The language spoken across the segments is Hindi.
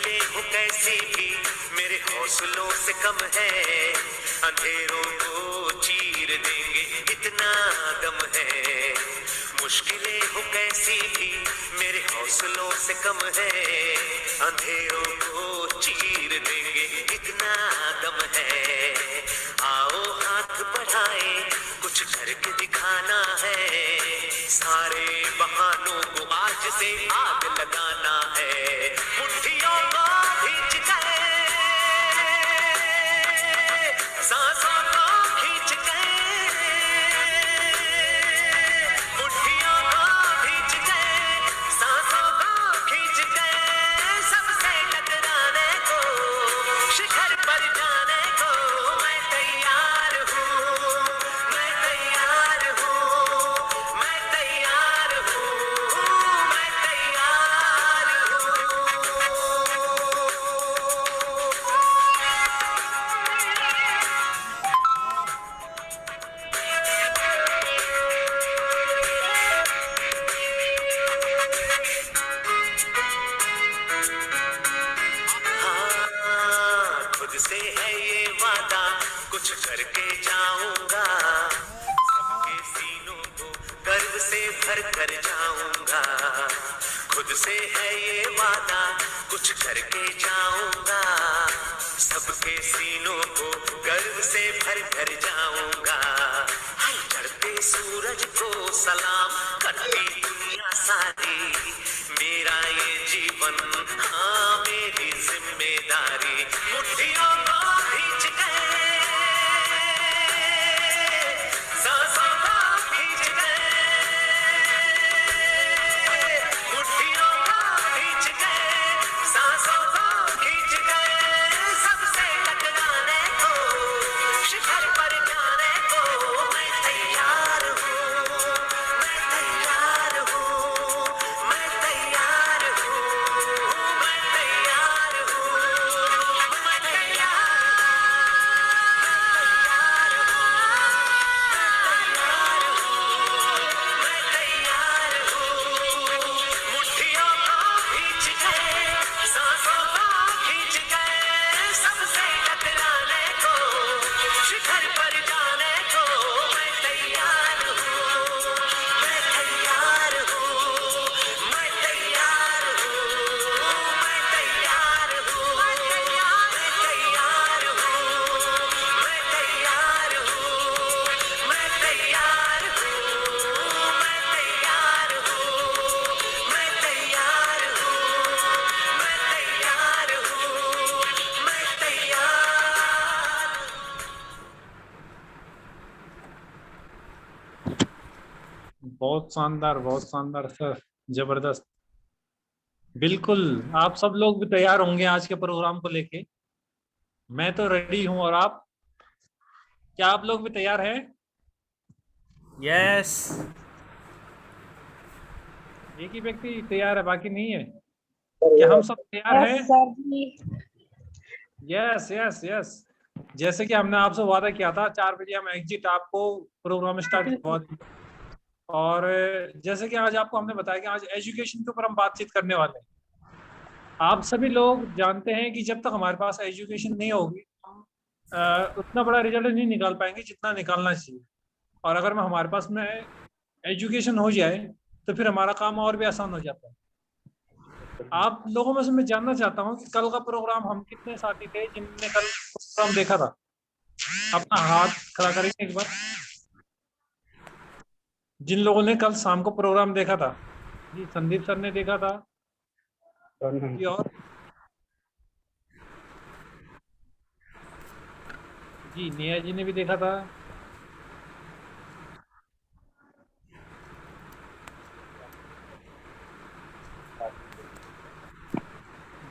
मुश्किलें हो कैसी भी मेरे हौसलों से कम है, अंधेरों को चीर देंगे इतना दम है। मुश्किलें हो कैसी भी मेरे हौसलों से कम है, अंधेरों को चीर देंगे इतना दम है। आओ हाथ बढ़ाए कुछ करके दिखाना है, सारे बहानों को आज से आग लगाना है। मुट्ठियों को खींच के, सांसों को खींच के, मुट्ठियों को खींच के, सांसों को खींच के, सबसे टकराने को, शिखर पर जाने को मैं तैयार हूँ, मैं तैयार हूँ, मैं तैयार हूँ, मैं तैयार हाँ, खुद से है ये वादा कुछ करके जाऊंगा, सबके सीनों को गर्व से भर कर जाऊंगा। खुद से है ये वादा कुछ करके जाऊंगा, सबके सीनों को गर्व से भर कर जाऊंगा। हर चढ़ते सूरज को सलाम करती दुनिया सारी, मेरा ये जीवन हाँ मेरी जिम्मेदारी। मुट्ठियों को खींच के, सांसों को खींच के, मुट्ठियों को खींच के, सांसों को खींच के, सबसे टकराने को, शिखर पर जाने को मैं तैयार हूँ, मैं तैयार हूँ, मैं तैयार हूँ, मैं तैयार हूँ, मैं तैयार मुट्ठियों को खींच के, सांसों को खींच के, सबसे टकराने को, शिखर पर जाने को मैं तैयार हूँ, मैं तैयार हूँ, मैं तैयार हूँ, मैं तैयार हूँ, मैं तैयार हूँ, मैं तैयार हूँ, मैं तैयार हूँ, मैं तैयार हूँ, मैं तैयार हूँ, मैं तैयार हूँ, मैं तैयार। बहुत शानदार सर, जबरदस्त। बिल्कुल, आप सब लोग भी तैयार होंगे आज के प्रोग्राम को लेके। मैं तो रेडी हूं, और आप, क्या आप लोग भी तैयार हैं? यस। एक ही व्यक्ति तैयार है, बाकी नहीं है? क्या हम सब तैयार हैं? Yes sir ji. Yes yes yes. जैसे कि हमने आपसे वादा किया था, 4 बजे हम एग्जिट आपको प्रोग्राम स्टार्ट करवा देंगे। और जैसे कि आज आपको हमने बताया कि आज एजुकेशन के ऊपर हम बातचीत करने वाले हैं। आप सभी लोग जानते हैं कि जब तक हमारे पास एजुकेशन नहीं होगी, हम उतना बड़ा रिजल्ट नहीं निकाल पाएंगे जितना निकालना चाहिए। और अगर में हमारे पास में एजुकेशन हो जाए तो फिर हमारा काम और भी आसान हो जाता है। आप लोगों में से मैं जानना चाहता हूँ कि कल का प्रोग्राम हम कितने साथी थे जिनने कल प्रोग्राम देखा था? अपना हाथ खड़ा करेंगे एक बार, जिन लोगों ने कल शाम को प्रोग्राम देखा था। जी, संदीप सर ने देखा था। जी, और जी, नेहा जी ने भी देखा था।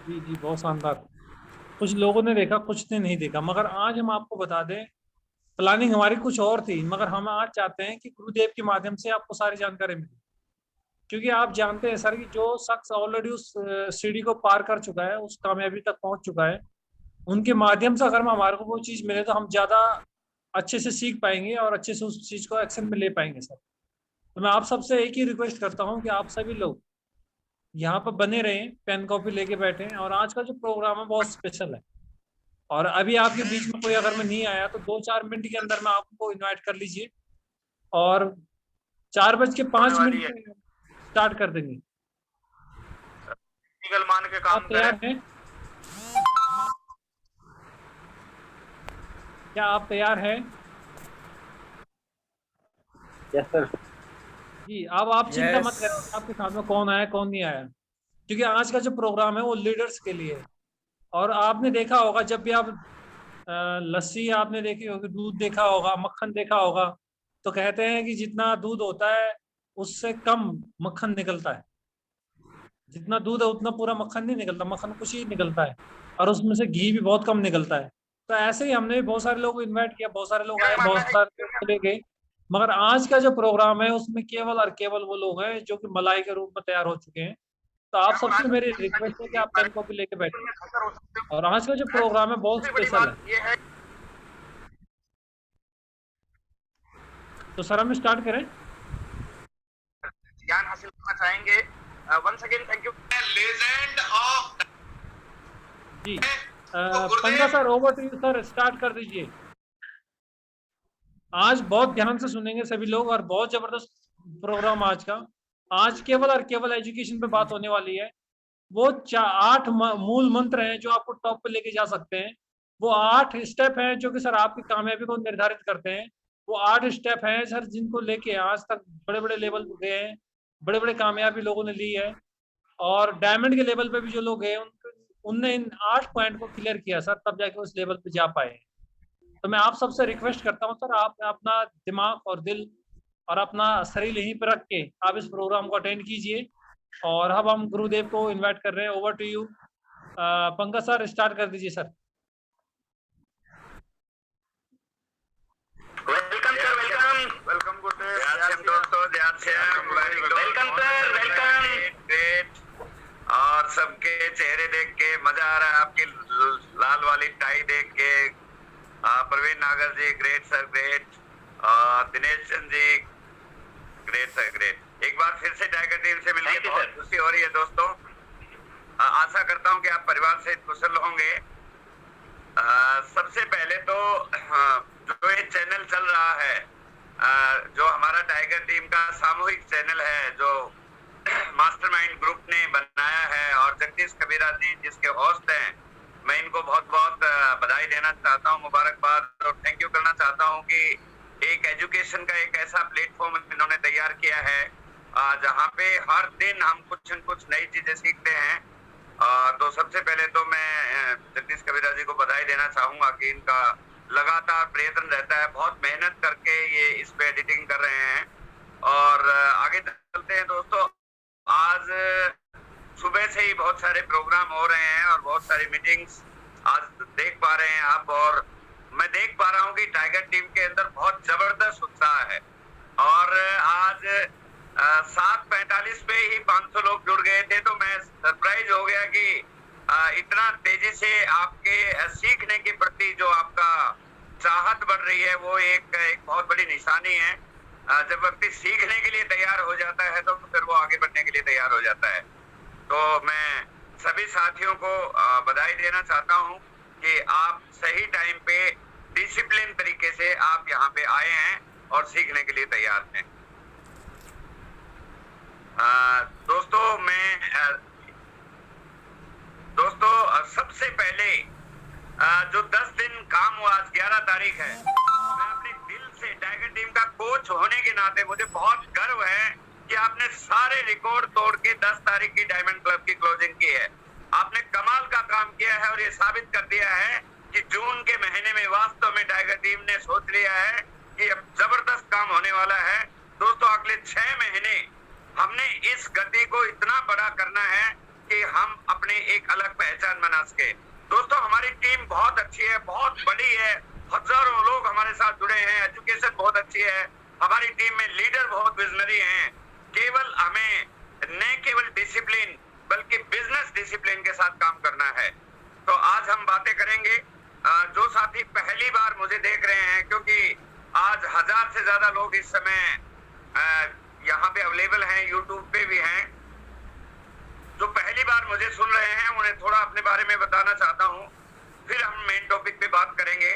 जी जी, बहुत शानदार। कुछ लोगों ने देखा, कुछ ने नहीं देखा। मगर आज हम आपको बता दें, प्लानिंग हमारी कुछ और थी, मगर हम आज चाहते हैं कि गुरुदेव के माध्यम से आपको सारी जानकारी मिले। क्योंकि आप जानते हैं सर कि जो शख्स ऑलरेडी उस सीढ़ी को पार कर चुका है, उस कामयाबी तक पहुंच चुका है, उनके माध्यम से अगर हमारे को वो चीज मिले तो हम ज्यादा अच्छे से सीख पाएंगे और अच्छे से उस चीज को एक्शन में ले पाएंगे सर। तो मैं आप सबसे एक ही रिक्वेस्ट करता हूँ कि आप सभी लोग यहाँ पर बने रहें, पेन कॉपी लेके बैठे। और आज का जो प्रोग्राम है बहुत स्पेशल है। और अभी आपके बीच में कोई अगर मैं नहीं आया तो 2-4 मिनट के अंदर में आपको इनवाइट कर लीजिए, और 4:05 पे स्टार्ट कर देंगे। मान के काम आप तैयार हैं? क्या आप तैयार हैं? Yes sir. जी, अब आप चिंता मत करें आपके साथ में कौन आया कौन नहीं आया, क्योंकि आज का जो प्रोग्राम है वो लीडर्स के लिए है। और आपने देखा होगा, जब भी आप लस्सी आपने देखी होगी, दूध देखा होगा, मक्खन देखा होगा, तो कहते हैं कि जितना दूध होता है उससे कम मक्खन निकलता है। जितना दूध है उतना पूरा मक्खन नहीं निकलता, मक्खन कुछ ही निकलता है, और उसमें से घी भी बहुत कम निकलता है। तो ऐसे ही हमने बहुत सारे लोग इनवाइट किया, बहुत सारे लोग आए, बहुत सारे लोग चले गए, मगर आज का जो प्रोग्राम है उसमें केवल और केवल वो लोग हैं जो कि मलाई के रूप में तैयार हो चुके हैं। तो आप सबसे मेरी रिक्वेस्ट है कि आप पेन कॉपी लेके बैठे। और आज का जो प्रोग्राम है बहुत स्पेशल है। तो सर हम स्टार्ट करें? ज्ञान हासिल करना चाहेंगे। Once again thank you. Legend of ji, Panga sir, over to you sir, start कर दीजिए। आज बहुत ध्यान से सुनेंगे सभी लोग, और बहुत जबरदस्त प्रोग्राम आज का। आज केवल और केवल एजुकेशन पे बात होने वाली है। वो 8 मूल मंत्र हैं जो आपको टॉप पे लेके जा सकते हैं। वो 8 स्टेप हैं जो कि सर आपकी कामयाबी को निर्धारित करते हैं। वो 8 स्टेप हैं सर जिनको लेके आज तक बड़े बड़े लेवल पे गए हैं, बड़े बड़े कामयाबी लोगों ने ली है। और डायमंड के लेवल पे भी जो लोग गए उनने इन 8 पॉइंट को क्लियर किया सर, तब जाके उस लेवल पे जा पाए। तो मैं आप सबसे रिक्वेस्ट करता हूँ सर, आप अपना दिमाग और दिल और अपना शरीर यहीं पर रख के आप इस प्रोग्राम को अटेंड कीजिए। और अब हम गुरुदेव को इनवाइट कर रहे हैं। Over to you Pankaj sir, start कर दीजिए सर। वेलकम सर, वेलकम गुरुदेव। दोस्तों वेलकम सर, वेलकम। ग्रेट। और सबके चेहरे देख के मजा आ रहा है, आपकी लाल वाली टाई देख के। प्रवीण नागर जी great sir, great. Dinesh Chand ji great sir, great. एक बार फिर से टाइगर टीम से मिलकर बहुत खुशी हो रही है दोस्तों। आशा करता हूं कि आप परिवार से कुशल होंगे। सबसे पहले तो जो ये चैनल चल रहा है, जो हमारा टाइगर टीम का सामूहिक चैनल है, जो मास्टरमाइंड ग्रुप ने बनाया है, और जगदीश कबीरा जी जिसके होस्ट हैं, मैं इनको बहुत बहुत बधाई देना चाहता हूँ, मुबारकबाद और थैंक यू करना चाहता हूँ कि एक एजुकेशन का एक ऐसा प्लेटफॉर्म इन्होंने तैयार किया है जहाँ पे हर दिन हम कुछ न कुछ नई चीजें सीखते हैं। तो सबसे पहले तो मैं जगदीश कबीरा जी को बधाई देना चाहूंगा कि इनका लगातार प्रयत्न रहता है, बहुत मेहनत करके ये इस पे एडिटिंग कर रहे हैं। और आगे चलते हैं दोस्तों। आज सुबह से ही बहुत सारे प्रोग्राम हो रहे हैं और बहुत सारी मीटिंग्स आज देख पा रहे हैं आप, और मैं देख पा रहा हूँ कि टाइगर टीम के अंदर बहुत जबरदस्त उत्साह है। और आज 7:45 पे ही 500 लोग जुड़ गए थे, तो मैं सरप्राइज हो गया कि इतना तेजी से आपके सीखने के प्रति जो आपका चाहत बढ़ रही है वो एक बहुत बड़ी निशानी है। जब व्यक्ति सीखने के लिए तैयार हो जाता है तो फिर वो आगे बढ़ने के लिए तैयार हो जाता है। तो मैं सभी साथियों को बधाई देना चाहता हूं कि आप सही टाइम पे डिसिप्लिन तरीके से आप यहाँ पे आए हैं और सीखने के लिए तैयार हैं। दोस्तों सबसे पहले जो 10 दिन काम हुआ, आज 11 तारीख है, मैं अपने दिल से टाइगर टीम का कोच होने के नाते मुझे बहुत गर्व है कि आपने सारे रिकॉर्ड तोड़ के 10 तारीख की डायमंड क्लब की क्लोजिंग की है। आपने कमाल का काम किया है और ये साबित कर दिया है कि जून के महीने में वास्तव में टाइगर टीम ने सोच लिया है कि अब जबरदस्त काम होने वाला है। दोस्तों अगले 6 महीने हमने इस गति को इतना बड़ा करना है कि हम अपने एक अलग पहचान बना सके। दोस्तों हमारी टीम बहुत अच्छी है, बहुत बड़ी है, हजारों लोग हमारे साथ जुड़े हैं, एजुकेशन बहुत अच्छी है, हमारी टीम में लीडर बहुत विजनरी हैं। केवल हमें न केवल डिसिप्लिन बल्कि बिजनेस डिसिप्लिन के साथ काम करना है। तो आज हम बातें करेंगे। जो साथी पहली बार मुझे देख रहे हैं, क्योंकि आज 1000 से ज्यादा लोग इस समय यहाँ पे अवेलेबल हैं, यूट्यूब पे भी हैं, मुझे सुन रहे हैं उन्हें थोड़ा अपने बारे में बताना चाहता हूँ, फिर हम मेन टॉपिक पे बात करेंगे।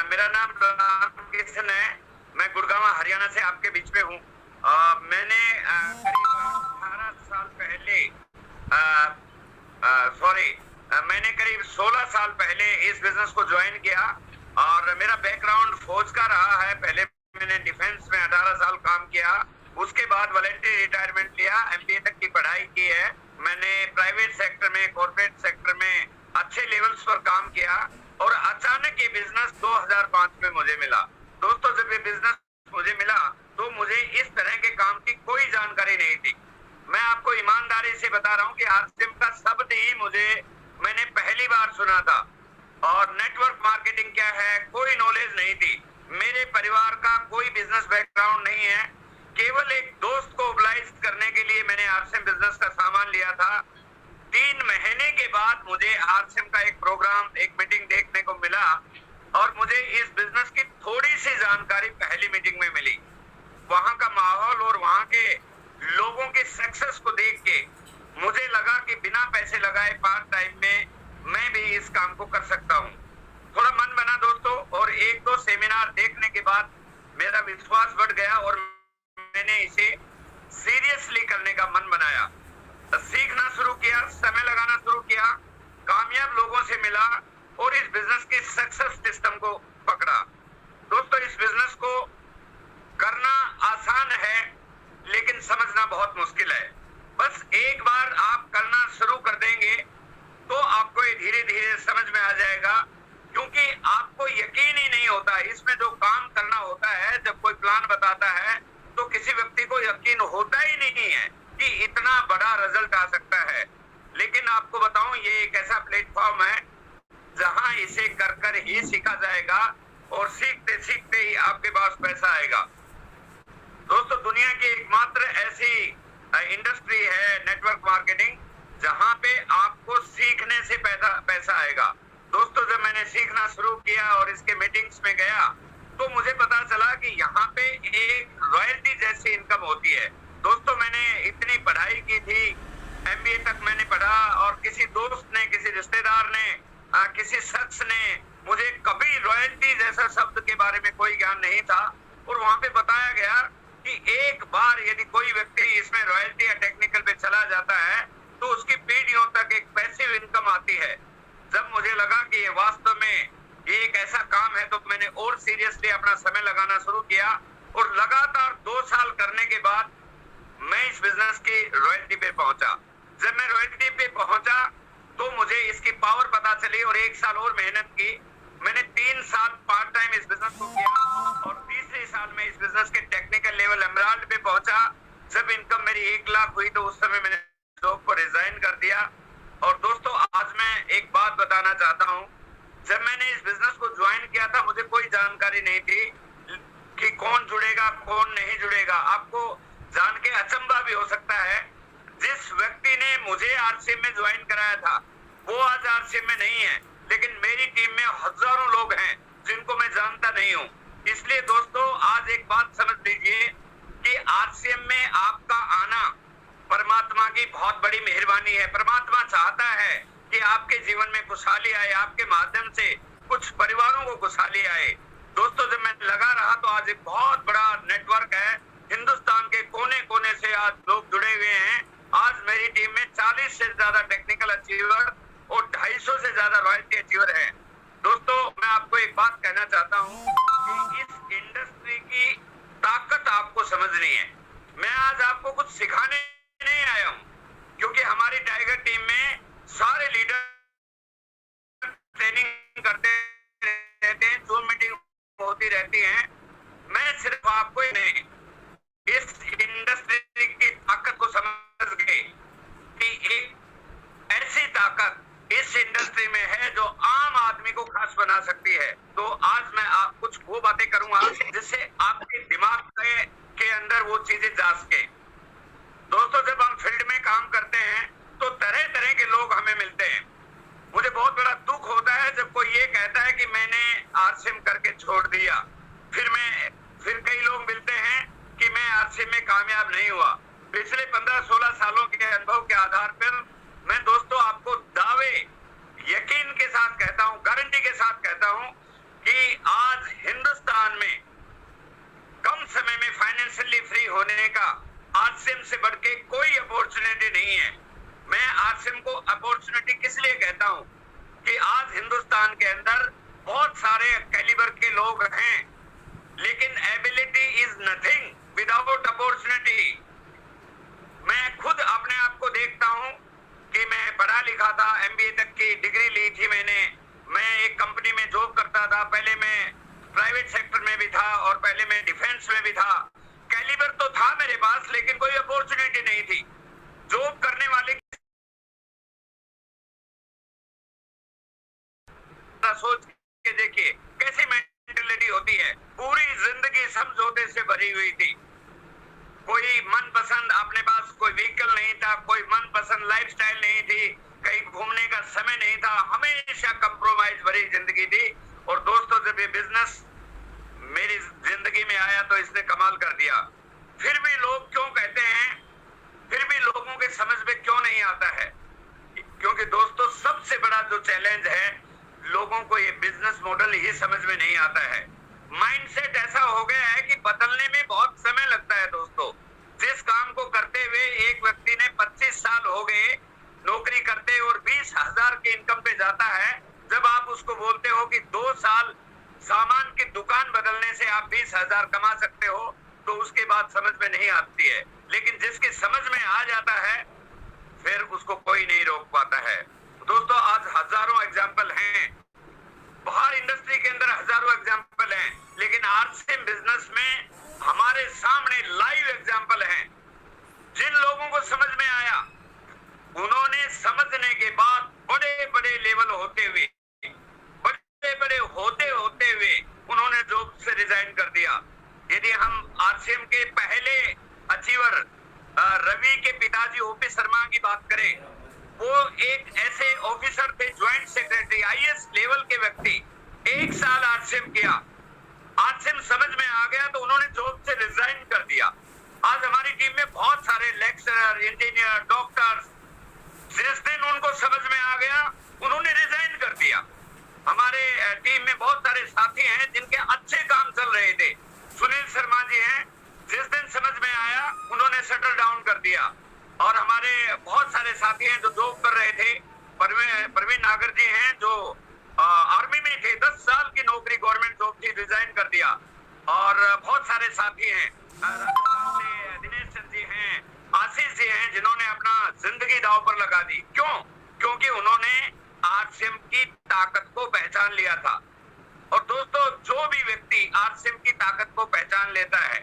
मेरा नाम रामकिशन है, मैं गुड़गांव हरियाणा से आपके बीच में हूँ। मैंने करीब 18 साल पहले मैंने करीब 16 साल पहले इस बिजनेस को ज्वाइन किया और मेरा बैकग्राउंड फौज का रहा है। पहले मैंने डिफेंस में 18 साल काम किया, उसके बाद वॉलंटरी रिटायरमेंट लिया, एमबीए तक की पढ़ाई की है। मैंने प्राइवेट सेक्टर में, कॉर्पोरेट सेक्टर में अच्छे लेवल्स पर काम किया और अचानक ये बिजनेस 2005 में मुझे मिला। दोस्तों, जब ये बिजनेस मुझे मिला तो मुझे इस तरह के काम की कोई जानकारी नहीं थी। मैं आपको ईमानदारी से बता रहा हूँ कि आरसीएम का शब्द ही मैंने पहली बार सुना था और नेटवर्क मार्केटिंग क्या है कोई नॉलेज नहीं थी। मेरे परिवार का कोई बिजनेस बैकग्राउंड नहीं है। केवल एक दोस्त को ओबलाइज करने के लिए मैंने आरसीएम बिजनेस का सामान लिया था। 3 महीने के बाद मुझे आरसीएम का एक प्रोग्राम, एक मीटिंग देखने को मिला और मुझे इस बिजनेस की थोड़ी सी जानकारी पहली मीटिंग में मिली। वहां का माहौल और वहां के लोगों के सक्सेस को देख के मुझे लगा कि बिना पैसे लगाए पार्ट टाइम में मैं भी इस काम को कर सकता हूँ। थोड़ा मन बना दोस्तों, और 1-2 सेमिनार देखने के बाद मेरा विश्वास बढ़ गया और मैंने इसे सीरियसली करने का मन बनाया। सीखना शुरू किया, समय लगाना शुरू किया, कामयाब लोगों से मिला और इस बिजनेस के सक्सेस सिस्टम को पकड़ा। दोस्तों, इस बिजनेस को करना आसान है लेकिन समझना बहुत मुश्किल है। बस एक बार आप करना शुरू कर देंगे तो आपको ये धीरे धीरे समझ में आ जाएगा, क्योंकि आपको यकीन ही नहीं होता। इसमें जो काम करना होता है, जब कोई प्लान बताता है तो किसी व्यक्ति को यकीन होता ही नहीं है कि इतना बड़ा रिजल्ट आ सकता है। लेकिन आपको बताऊं, ये एक ऐसा प्लेटफॉर्म है जहां इसे कर कर ही सीखा जाएगा और सीखते सीखते ही आपके पास पैसा आएगा। दोस्तों, दुनिया की एकमात्र ऐसी इंडस्ट्री है नेटवर्क मार्केटिंग जहां पे आपको सीखने से पैसा आएगा। दोस्तों, जब मैंने सीखना शुरू किया और इसके मीटिंग्स में गया तो मुझे पता चला कि यहाँ पे एक रॉयल्टी जैसी इनकम होती है। दोस्तों, मैंने इतनी पढ़ाई की थी, एमबीए तक मैंने पढ़ा और किसी दोस्त ने, किसी रिश्तेदार ने, किसी शख्स ने मुझे कभी रॉयल्टी जैसा शब्द के बारे में कोई ज्ञान नहीं था। और वहां पे बताया गया कि एक बार यदि कोई व्यक्ति इसमें रॉयल्टी या टेक्निकल पे चला जाता है तो उसकी पीढ़ियों तक एक पैसिव इनकम आती है। जब मुझे लगा कि ये वास्तव में ये एक ऐसा काम है तो मैंने और सीरियसली अपना समय लगाना शुरू किया और लगातार 2 साल करने के बाद मैं इस बिजनेस की रॉयल्टी पे पहुंचा। जब मैं रॉयल्टी पे पहुंचा तो मुझे इसकी पावर पता चली और 1 साल और मेहनत की। मैंने 3 साल पार्ट टाइम इस बिजनेस को किया और तीसरे साल में इस बिजनेस के टेक्निकल लेवल एमराल्ड पे पहुंचा। जब इनकम मेरी 1 लाख हुई तो उस समय मैंने जॉब को रिजाइन कर दिया। और दोस्तों, आज मैं एक बात बताना चाहता हूँ, जब मैंने इस बिजनेस को ज्वाइन किया था मुझे कोई जानकारी नहीं थी कि कौन जुड़ेगा कौन नहीं जुड़ेगा। आपको जान के अचंभा भी हो सकता है, जिस व्यक्ति ने मुझे आरसीएम में ज्वाइन कराया था वो आज आरसीएम में नहीं है, लेकिन मेरी टीम में हजारों लोग हैं जिनको मैं जानता नहीं हूँ। इसलिए दोस्तों, आज एक बात समझ लीजिए कि आरसीएम में आपका आना परमात्मा की बहुत बड़ी मेहरबानी है। परमात्मा चाहता है कि आपके जीवन में खुशहाली आए, आपके माध्यम से कुछ परिवारों को खुशहाली आए। दोस्तों, जब मैं लगा रहा तो आज एक बहुत बड़ा नेटवर्क है, हिंदुस्तान के कोने कोने से आज लोग जुड़े हुए हैं। आज मेरी टीम में 40 से ज्यादा टेक्निकल अचीवर और 250 से ज्यादा रॉयल्टी अचीवर हैं। दोस्तों, मैं आपको एक बात कहना चाहता हूँ कि इस इंडस्ट्री की ताकत आपको समझनी है। मैं आज आपको कुछ सिखाने नहीं आया हूँ, क्योंकि हमारी टाइगर टीम में सारे लीडर ट्रेनिंग करते रहते हैं, जूम मीटिंग होती रहती है। मैं सिर्फ आपको नहीं, इस इंडस्ट्री की ताकत को समझ गए कि एक ऐसी ताकत इस इंडस्ट्री में है जो आम आदमी को खास बना सकती है। तो आज मैं कुछ वो बातें करूंगा जिससे आपके दिमाग के अंदर वो चीजें जा सके। दोस्तों, जब हम फील्ड में काम करते हैं तो तरह तरह के लोग हमें मिलते हैं। मुझे बहुत बड़ा दुख होता है जब कोई ये कहता है कि मैंने आरसीएम करके छोड़ दिया। फिर कई लोग मिलते हैं कि मैं आरसीएम में कामयाब नहीं हुआ। पिछले 15-16 सालों के अनुभव के आधार पर मैं दोस्तों आपको दावे यकीन के साथ कहता हूं, गारंटी के साथ कहता हूं कि आज हिंदुस्तान में कम समय में फाइनेंशियली फ्री होने का आरसीएम से बढ़ के कोई अपॉर्चुनिटी नहीं है। मैं आरसीएम को अपॉर्चुनिटी किस लिए कहता हूं कि आज हिंदुस्तान के अंदर बहुत सारे कैलिबर के लोग हैं, लेकिन ability is nothing without opportunity. मैं खुद अपने आप को देखता हूं कि मैं पढ़ा लिखा था, एमबीए तक की डिग्री ली थी मैंने। मैं एक कंपनी में जॉब करता था, पहले मैं प्राइवेट सेक्टर में भी था और पहले मैं डिफेंस में भी था। कैलिबर तो था मेरे पास, लेकिन कोई अपॉर्चुनिटी नहीं थी। जॉब करने वाले सोच के देखिए कैसी मेंटेलिटी होती है। पूरी जिंदगी समझौते से भरी हुई थी। कोई मनपसंद अपने पास कोई व्हीकल नहीं था, कोई मनपसंद लाइफस्टाइल नहीं थी, कहीं घूमने का समय नहीं था, हमेशा कंप्रोमाइज भरी जिंदगी थी। और दोस्तों जब ये बिजनेस मेरी जिंदगी में आया तो इसने कमाल कर दिया। फिर भी लोग क्यों कहते हैं, फिर भी लोगों के समझ में क्यों नहीं आता है? क्योंकि दोस्तों सबसे बड़ा जो चैलेंज है, लोगों को ये बिजनेस मॉडल ही समझ में नहीं आता है। माइंडसेट ऐसा हो गया है कि बदलने में बहुत समय लगता है दोस्तों। जिस काम को करते हुए एक व्यक्ति ने 25 साल हो गए नौकरी करते और 20,000 के इनकम पे जाता है, जब आप उसको बोलते हो कि 2 साल सामान की दुकान बदलने से आप 20,000 कमा सकते हो, तो उसके बाद समझ में नहीं आती है। लेकिन जिसके समझ में आ जाता है फिर उसको कोई नहीं रोक पाता है। दोस्तों आज हजारों एग्जाम्पल हैं, बाहर इंडस्ट्री के अंदर हजारों एग्जाम्पल हैं, लेकिन आरसीएम बिजनेस में हमारे सामने लाइव एग्जाम्पल हैं। जिन लोगों को समझ में आया, उन्होंने समझने के बाद बड़े बड़े लेवल होते हुए, बड़े बड़े होते हुए उन्होंने जॉब से रिजाइन कर दिया। यदि हम आरसीएम के पहले अचीवर रवि के पिताजी ओपी शर्मा की बात करें, वो एक ऐसे ऑफिसर थे, ज्वाइंट सेक्रेटरी, आईएएस लेवल के व्यक्ति। 1 साल आरसीएम किया, आरसीएम समझ में आ गया तो उन्होंने जॉब से रिजाइन कर दिया। आज हमारी टीम में बहुत सारे लेक्चरर, इंजीनियर, डॉक्टर्स, जिस दिन उनको समझ में आ गया उन्होंने रिजाइन कर दिया। हमारे टीम में बहुत सारे साथी हैं जिनके अच्छे काम चल रहे थे। सुनील शर्मा जी हैं, जिस दिन समझ में आया उन्होंने शटर डाउन कर दिया। और हमारे बहुत सारे साथी हैं जो जॉब कर रहे थे। प्रवीण नागर जी हैं जो आर्मी में थे, 10 साल की नौकरी गवर्नमेंट जॉब थी, रिजाइन कर दिया। और बहुत सारे साथी हैं, दिनेश चंद जी हैं, आशीष जी हैं, जिन्होंने अपना जिंदगी दांव पर लगा दी। क्यों? क्योंकि उन्होंने आरसीएम की ताकत को पहचान लिया था। और दोस्तों जो भी व्यक्ति आरसीएम की ताकत को पहचान लेता है,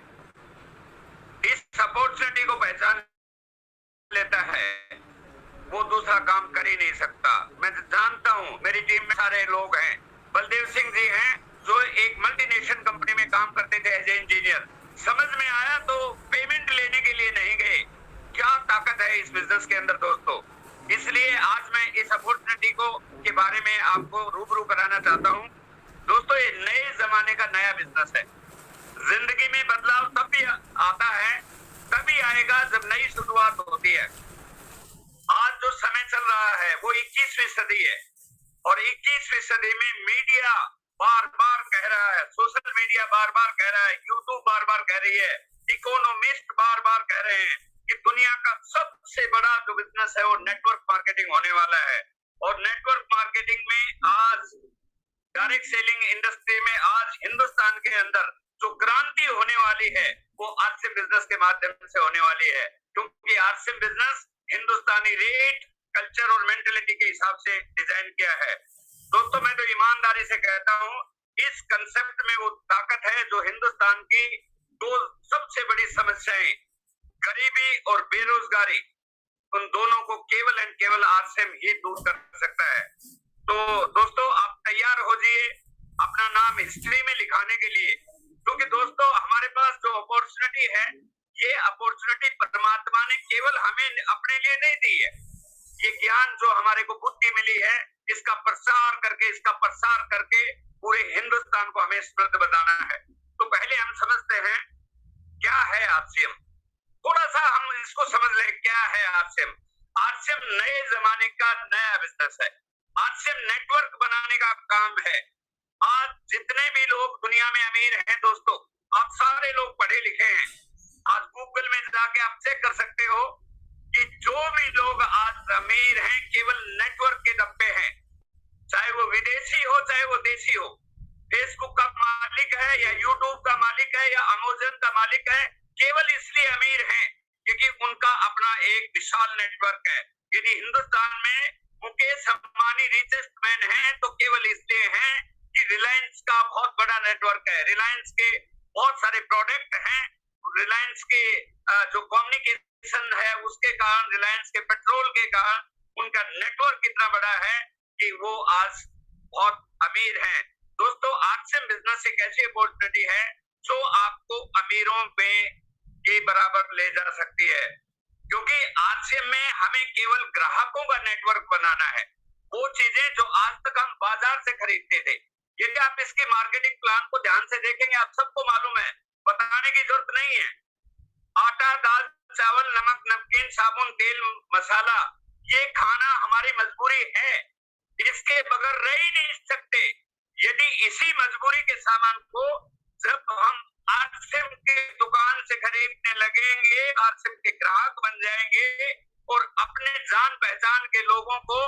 इस अपॉर्चुनिटी को पहचान लेता है, वो दूसरा काम कर ही नहीं सकता। मैं जानता हूं मेरी टीम में सारे लोग हैं। बलदेव सिंह जी हैं जो एक मल्टीनेशनल कंपनी में काम करते थे एज ए इंजीनियर। समझ में आया तो पेमेंट लेने के लिए नहीं गए। क्या ताकत है इस बिजनेस के अंदर दोस्तों। इसलिए आज मैं इस अपॉर्चुनिटी को के बारे में आपको रूबरू कराना चाहता हूं। दोस्तों ये नए जमाने का नया बिजनेस है। जिंदगी में बदलाव तभी आता है, तभी आएगा जब नई शुरुआत होती है। आज जो समय चल रहा है वो 21वीं सदी है और 21वीं सदी में मीडिया बार बार कह रहा है, सोशल मीडिया बार बार कह रहा है, यूट्यूब बार बार कह रही है, इकोनॉमिस्ट बार बार कह रहे हैं कि दुनिया का सबसे बड़ा जो बिजनेस है वो नेटवर्क मार्केटिंग होने वाला है। और नेटवर्क मार्केटिंग में आज डायरेक्ट सेलिंग इंडस्ट्री में आज हिंदुस्तान के अंदर जो क्रांति होने वाली है वो आरसीएम बिजनेस के माध्यम से होने वाली है। क्योंकि आरसीएम बिजनेस हिंदुस्तानी रेट, कल्चर और मेंटेलिटी के हिसाब से डिजाइन किया है। दोस्तों मैं तो ईमानदारी से कहता हूँ इस कंसेप्ट में वो ताकत है जो हिंदुस्तान की दो सबसे बड़ी समस्याएं, गरीबी और बेरोजगारी, उन दोनों को केवल एंड केवल आरसीएम ही दूर कर सकता है। तो दोस्तों आप तैयार हो जाइए अपना नाम हिस्ट्री में लिखाने के लिए, क्योंकि दोस्तों हमारे पास जो अपॉर्चुनिटी है, ये अपॉर्चुनिटी परमात्मा ने केवल हमें अपने लिए नहीं दी है। ये ज्ञान जो हमारे को बुद्धि मिली है, इसका प्रसार करके पूरे हिंदुस्तान को हमें समृद्ध बनाना है। तो पहले हम समझते हैं क्या है आरसीएम। थोड़ा सा हम इसको समझ लें क्या है आरसीएम। आरसीएम नए जमाने का नया बिजनेस है। आरसीएम नेटवर्क बनाने का काम है। आज जितने भी लोग दुनिया में अमीर हैं दोस्तों, आप सारे लोग पढ़े लिखे हैं। आज गूगल में जाके आप चेक कर सकते हो कि जो भी लोग आज अमीर हैं केवल नेटवर्क के दम पे हैं, चाहे वो विदेशी हो चाहे वो देशी हो। फेसबुक का मालिक है या यूट्यूब का मालिक है या अमेज़न का मालिक है, केवल इसलिए अमीर हैं क्योंकि उनका अपना एक विशाल नेटवर्क है। यदि हिंदुस्तान में मुकेश अंबानी रिचेस्ट मैन है तो केवल इसलिए हैं कि रिलायंस का बहुत बड़ा नेटवर्क है, रिलायंस के बहुत सारे प्रोडक्ट हैं, रिलायंस के जो कम्युनिकेशन है उसके कारण, रिलायंस के पेट्रोल के कारण उनका नेटवर्क इतना बड़ा है कि वो आज बहुत अमीर हैं। दोस्तों, आरसीएम बिजनेस एक ऐसी अपॉर्चुनिटी है जो आपको अमीरों में के बराबर ले जा सकती है, क्योंकि आरसीएम में हमें केवल ग्राहकों का नेटवर्क बनाना है, वो चीजें जो आज तक हम बाजार से खरीदते थे। यदि आप इसके मार्केटिंग प्लान को ध्यान से देखेंगे, आप सबको मालूम है, बताने की जरूरत नहीं है। आटा, दाल, चावल, नमक, नमकीन, साबुन, तेल, मसाला, ये खाना हमारी मजबूरी है, इसके बगैर रह ही नहीं सकते। यदि इसी मजबूरी के सामान को जब हम आरसीएम की दुकान से खरीदने लगेंगे, आरसीएम के ग्राहक बन जाएंगे और अपने जान पहचान के लोगों को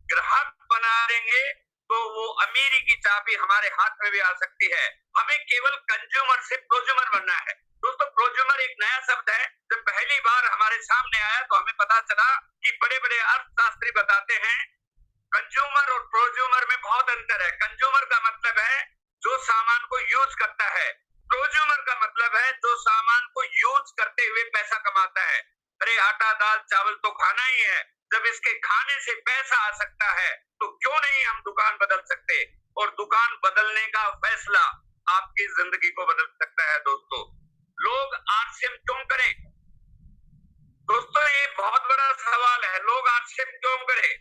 ग्राहक बना देंगे, तो वो अमीरी की चाबी हमारे हाथ में भी आ सकती है। हमें केवल कंज्यूमर से प्रोज्यूमर बनना है। दोस्तों, प्रोज्यूमर एक नया शब्द है। जब पहली बार हमारे सामने आया तो हमें पता चला कि बड़े बड़े अर्थशास्त्री बताते हैं कंज्यूमर और प्रोज्यूमर में बहुत अंतर है। कंज्यूमर का मतलब है जो सामान को यूज करता है, प्रोज्यूमर का मतलब है जो सामान को यूज करते हुए पैसा कमाता है। अरे आटा, दाल, चावल तो खाना ही है, जब इसके खाने से पैसा आ सकता है तो क्यों नहीं हम दुकान बदल सकते, और दुकान बदलने का फैसला आपकी जिंदगी को बदल सकता है। दोस्तों, लोग आरसीएम क्यों करें? दोस्तों, ये बहुत बड़ा सवाल है, लोग आरसीएम क्यों करें?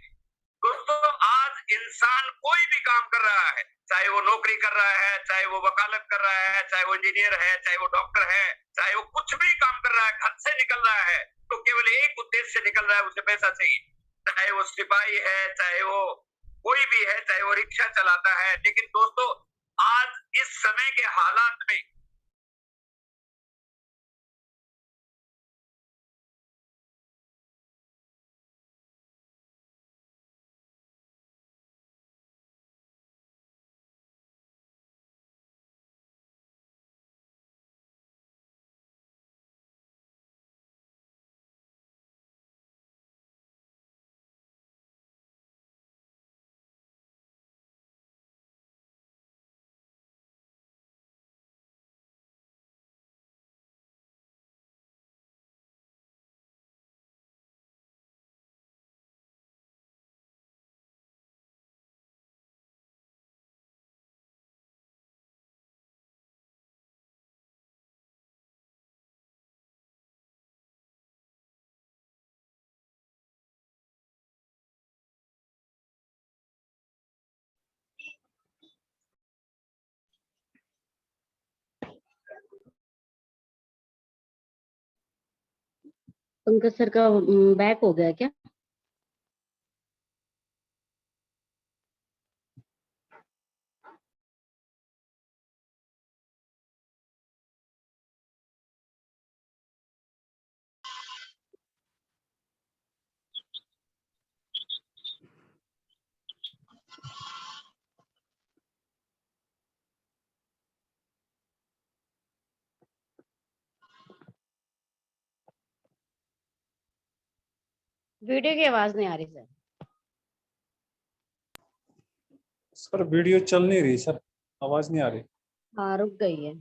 दोस्तों, आज इंसान कोई भी काम कर रहा है, चाहे वो नौकरी कर रहा है, चाहे वो वकालत कर रहा है, चाहे वो इंजीनियर है, चाहे वो डॉक्टर है, चाहे वो कुछ भी काम कर रहा है, घर से निकल रहा है तो केवल एक उद्देश्य से निकल रहा है, उसे पैसा चाहिए। चाहे वो सिपाही है, चाहे वो कोई भी है, चाहे वो रिक्शा चलाता है। लेकिन दोस्तों, आज इस समय के हालात में पंकज सर का बैक हो गया क्या? वीडियो की आवाज नहीं आ रही सर। सर वीडियो चल नहीं रही सर, आवाज नहीं आ रही। हाँ, रुक गई है।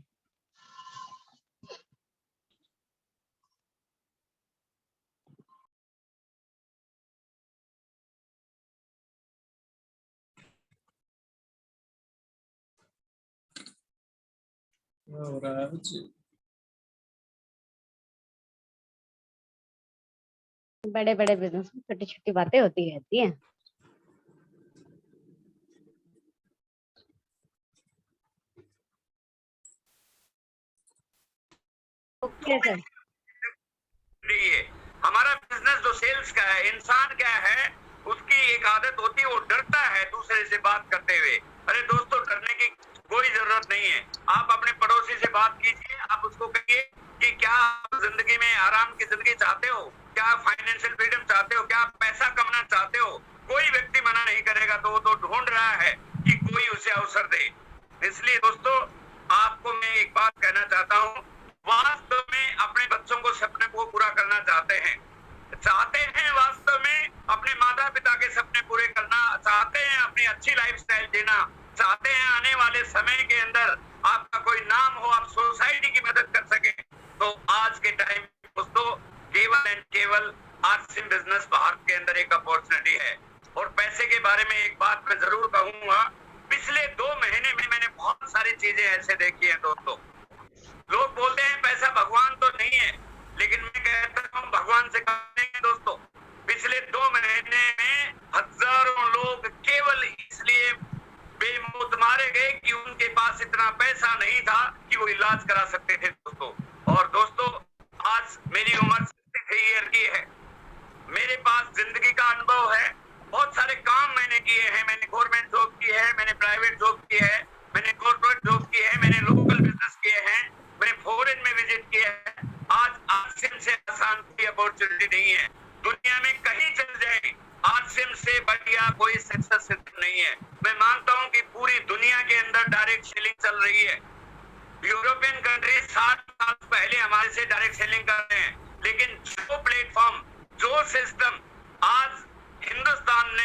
हो रहा है जी। बड़े बड़े बिजनेस में छोटी छोटी बातें होती रहती हैं। Okay sir. हमारा बिजनेस जो सेल्स का है, है। इंसान क्या है, उसकी एक आदत होती है, वो डरता है दूसरे से बात करते हुए। अरे दोस्तों, डरने की कोई जरूरत नहीं है। आप अपने पड़ोसी से बात कीजिए, आप उसको कहिए कि क्या आप जिंदगी में आराम की जिंदगी चाहते हो, क्या आप फाइनेंशियल फ्रीडम चाहते हो, क्या आप पैसा कमाना चाहते हो। कोई व्यक्ति मना नहीं करेगा, तो वो तो ढूंढ रहा है कि कोई उसे अवसर दे। इसलिए दोस्तों, आपको मैं एक बात कहना चाहता हूँ, वास्तव में अपने बच्चों को सपने को पूरा करना चाहते हैं वास्तव में अपने माता पिता के सपने पूरे करना चाहते हैं, अपनी अच्छी लाइफस्टाइल जीना चाहते हैं, आने वाले समय के अंदर आपका कोई नाम हो, आप सोसाइटी की मदद कर सके, तो आज के टाइम दोस्तों केवल एंड केवल आरसीएम बिजनेस भारत के अंदर एक अपॉर्चुनिटी है। और पैसे के बारे में एक बात मैं जरूर कहूंगा, पिछले 2 महीने में मैंने बहुत सारी चीजें ऐसे देखी है दोस्तों। लोग बोलते हैं पैसा भगवान तो नहीं है, लेकिन मैं कहता हूँ भगवान से कम नहीं है दोस्तों। पिछले 2 महीने में हजारों लोग केवल इसलिए बेमौत मारे गए कि उनके पास इतना पैसा नहीं था कि वो इलाज करा सकते थे दोस्तों। और दोस्तों, आज मेरी उम्र 63 ईयर की है, मेरे पास जिंदगी का अनुभव है, बहुत सारे काम मैंने किए हैं। मैंने गवर्नमेंट जॉब की है, मैंने प्राइवेट जॉब की है, मैंने कॉर्पोरेट जॉब की है, मैंने लोकल बिजनेस किए हैं, मैंने फॉरेन में विजिट किया है। आज आरसीएम से आसान कोई अपॉर्चुनिटी नहीं है, दुनिया में कहीं चल जाए, आरसीएम से बढ़िया कोई सक्सेस सिस्टम नहीं है। मैं मानता हूं कि पूरी दुनिया के अंदर डायरेक्ट सेलिंग चल रही है। यूरोपियन कंट्री 60 साल पहले हमारे से डायरेक्ट सेलिंग कर रहे हैं, लेकिन जो प्लेटफॉर्म, जो सिस्टम आज हिंदुस्तान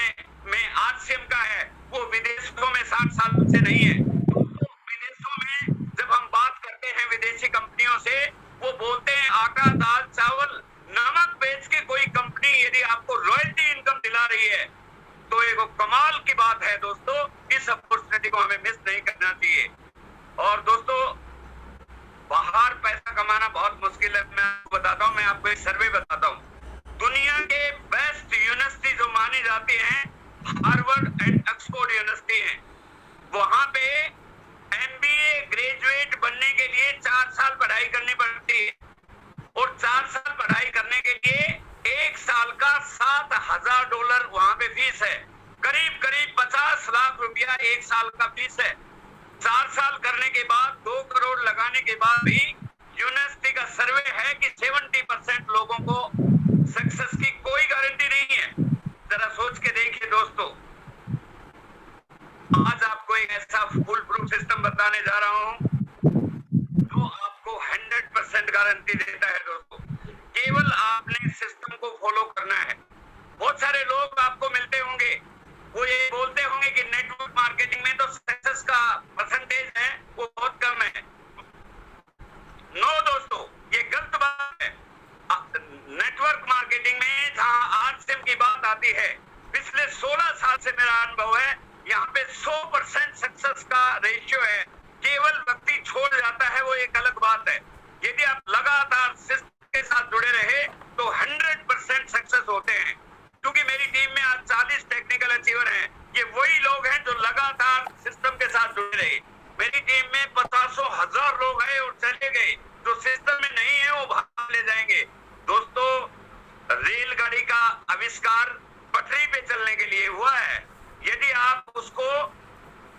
में आरसीएम का है, वो विदेशों में 60 साल से नहीं है। तो विदेशों में जब हम बात करते हैं विदेशी कंपनियों से, वो बोलते हैं आटा, दाल, चावल, नमक बेच के कोई कंपनी यदि आपको रॉयल्टी इनकम दिला रही है, तो एक कमाल की बात है दोस्तों। इस अपॉर्चुनिटी को हमें मिस नहीं करना चाहिए। और दोस्तों, बाहर पैसा कमाना बहुत मुश्किल है। मैं आपको बताता हूँ, मैं आपको एक सर्वे बताता हूँ। दुनिया के बेस्ट यूनिवर्सिटी जो मानी जाती हैं, हार्वर्ड एंड ऑक्सफोर्ड यूनिवर्सिटी है, वहां पे एमबीए ग्रेजुएट बनने के लिए 4 साल पढ़ाई करनी पड़ती है। और 4 साल पढ़ाई करने के लिए 1 साल का $7,000 वहां पे फीस है। करीब 50 लाख रुपया 1 साल का फीस है। 4 साल करने के बाद 2 करोड़ लगाने के बाद भी यूनिवर्सिटी का सर्वे है कि 70% लोगों को सक्सेस की कोई गारंटी नहीं है। जरा सोच के देखिए दोस्तों। आज आपको एक ऐसा फुल प्रूफ सिस्टम बताने जा रहा हूं जो आपको 100% गारंटी देता है दोस्तों। केवल आपने सिस्टम को फॉलो करना है। बहुत सारे लोग आपको मिलते होंगे, वो ये बोलते होंगे कि नेटवर्क मार्केटिंग में तो सक्सेस का परसेंटेज है वो बहुत कम है। नो दोस्तों, ये गलत बात है। नेटवर्क मार्केटिंग में जहां आरसीएम की बात आती है, पिछले 16 साल से मेरा अनुभव है, यहाँ पे 100% सक्सेस का रेशियो है। केवल व्यक्ति छोड़ जाता है, वो एक अलग बात है। यदि आप लगातार सिस्टम के साथ जुड़े रहे तो 100% सक्सेस होते हैं। क्योंकि मेरी टीम में आज 40 टेक्निकल अचीवर हैं। ये वही लोग हैं जो लगातार सिस्टम के साथ जुड़े रहे। मेरी टीम में 50,000 लोग हैं और चले गए, जो सिस्टम में नहीं है वो भाग ले जाएंगे। दोस्तों, रेलगाड़ी का आविष्कार पटरी पे चलने के लिए हुआ है। यदि आप उसको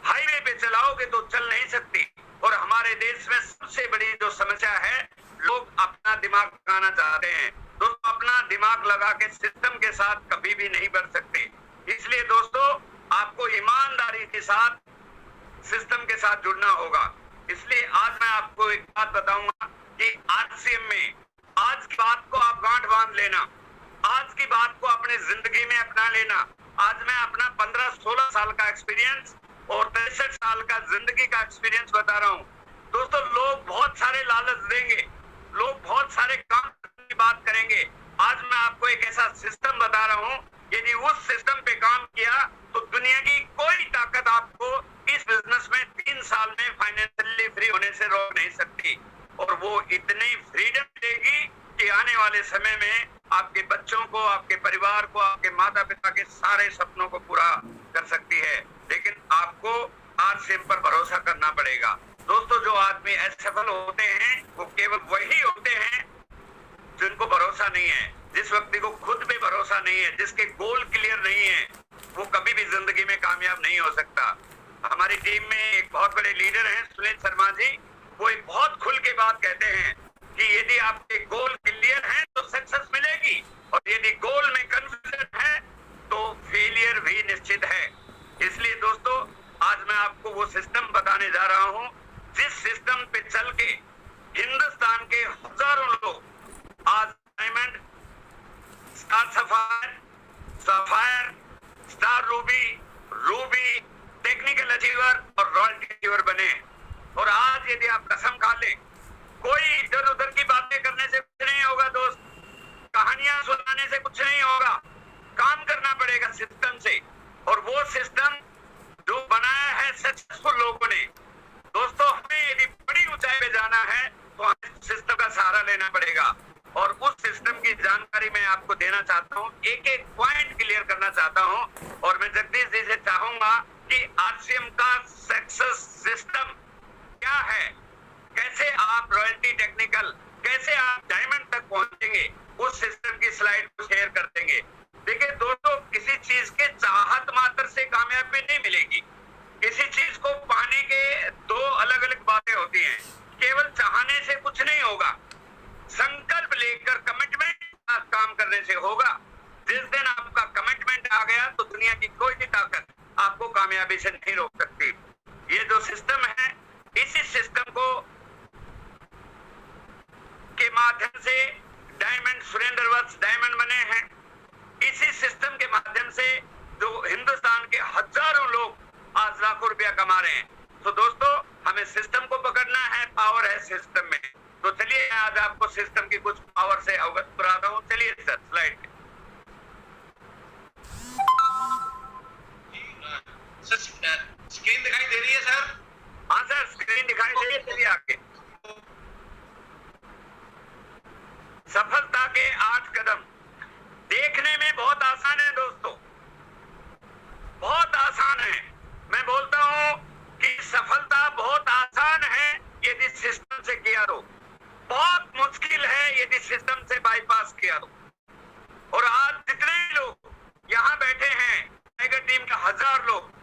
हाईवे पे चलाओगे तो चल नहीं सकती। और हमारे देश में सबसे बड़ी जो समस्या है, लोग अपना दिमाग लगाना चाहते हैं। दोस्तों, अपना दिमाग लगा के सिस्टम के साथ कभी भी नहीं बढ़ सकते। इसलिए दोस्तों, आपको ईमानदारी के साथ सिस्टम के साथ जुड़ना होगा। इसलिए आज मैं आपको एक बात बताऊंगा कि आरसीएम में आज की बात को आप गांठ बांध लेना, आज की बात को अपनी जिंदगी में अपना लेना। आज मैं अपना 15-16 साल का एक्सपीरियंस और 63 साल का जिंदगी का एक्सपीरियंस बता रहा हूँ। दोस्तों, लोग बहुत सारे लालच देंगे, लोग बहुत सारे काम की बात करेंगे। आज मैं आपको एक ऐसा सिस्टम बता रहा हूँ, यदि उस सिस्टम पे काम किया तो दुनिया की कोई ताकत आपको इस बिजनेस में 3 साल में फाइनेंशियली फ्री होने से रोक नहीं सकती। और वो इतनी फ्रीडम देगी कि आने वाले समय में आपके बच्चों को, आपके परिवार को, आपके माता पिता के सारे सपनों को पूरा कर सकती है। लेकिन आपको आरसीएम पर भरोसा करना पड़ेगा। दोस्तों, जो आदमी असफल होते हैं वो केवल वही होते हैं जिनको भरोसा नहीं है, जिस व्यक्ति को खुद पे भरोसा नहीं है, जिसके गोल क्लियर नहीं है, वो कभी भी जिंदगी में कामयाब नहीं हो सकता। हमारी टीम में एक बहुत बड़े लीडर हैं सुनील शर्मा जी, वो एक बहुत खुल के बात कहते हैं कि यदि आपके गोल क्लियर हैं तो सक्सेस मिलेगी, और यदि गोल में कंफ्यूजन है तो फेलियर भी निश्चित है। इसलिए दोस्तों, आज मैं आपको वो सिस्टम बताने जा रहा हूं जिस सिस्टम पे चल के हिंदुस्तान के हजारों लोग आज diamond, star sapphire, star Ruby, technical achiever और रॉयल्टी अचीवर बने। और आज यदि आप कसम खा लें, कोई इधर उधर की बातें करने से कुछ नहीं होगा दोस्त, कहानियां सुनाने से कुछ नहीं होगा, काम करना पड़ेगा सिस्टम से। और वो सिस्टम जो बनाया है सक्सेसफुल लोगों ने। दोस्तों, हमें यदि बड़ी ऊंचाई पे जाना है तो हमें सिस्टम का सहारा लेना पड़ेगा, और उस सिस्टम की जानकारी मैं आपको देना चाहता हूँ, एक एक पॉइंट क्लियर करना चाहता हूँ। और मैं जगदीश जी से चाहूंगा कि आरसीएम का सक्सेस सिस्टम क्या है, कैसे आप रॉयल्टी, टेक्निकल, कैसे आप डायमंड तक पहुंचेंगे, उस सिस्टम की स्लाइड को शेयर कर देंगे। देखिए दोस्तों, किसी चीज के चाहत मात्र से कामयाबी नहीं मिलेगी। किसी चीज को पाने के दो अलग अलग बातें होती हैं। केवल चाहने से कुछ नहीं होगा, संकल्प लेकर कमिटमेंट काम करने से होगा। जिस दिन आपका कमिटमेंट आ गया तो दुनिया की कोई भी ताकत आपको कामयाबी से नहीं रोक सकती। ये जो सिस्टम है, इसी सिस्टम को के माध्यम से डायमंड, सुरेंद्र वत्स डायमंड बने हैं। इसी सिस्टम के माध्यम से जो हिंदुस्तान के हजारों लोग आज लाखों रुपया कमा रहे हैं। तो दोस्तों, हमें सिस्टम को पकड़ना है, पावर है सिस्टम में। तो चलिए आज आपको सिस्टम की कुछ पावर से अवगत कराता हूँ। चलिए सर, स्लाइड पे। स्क्रीन दिखाई दे रही है सर? हाँ सर, स्क्रीन दिखाई दे रही है। चलिए आगे। सफलता के 8 कदम देखने में बहुत आसान है दोस्तों, बहुत आसान है। मैं बोलता हूँ कि सफलता बहुत आसान है यदि सिस्टम से किया तो, बहुत मुश्किल है यदि सिस्टम से बाईपास किया तो। और आज जितने लोग यहाँ बैठे हैं, टाइगर टीम के 1000 लोग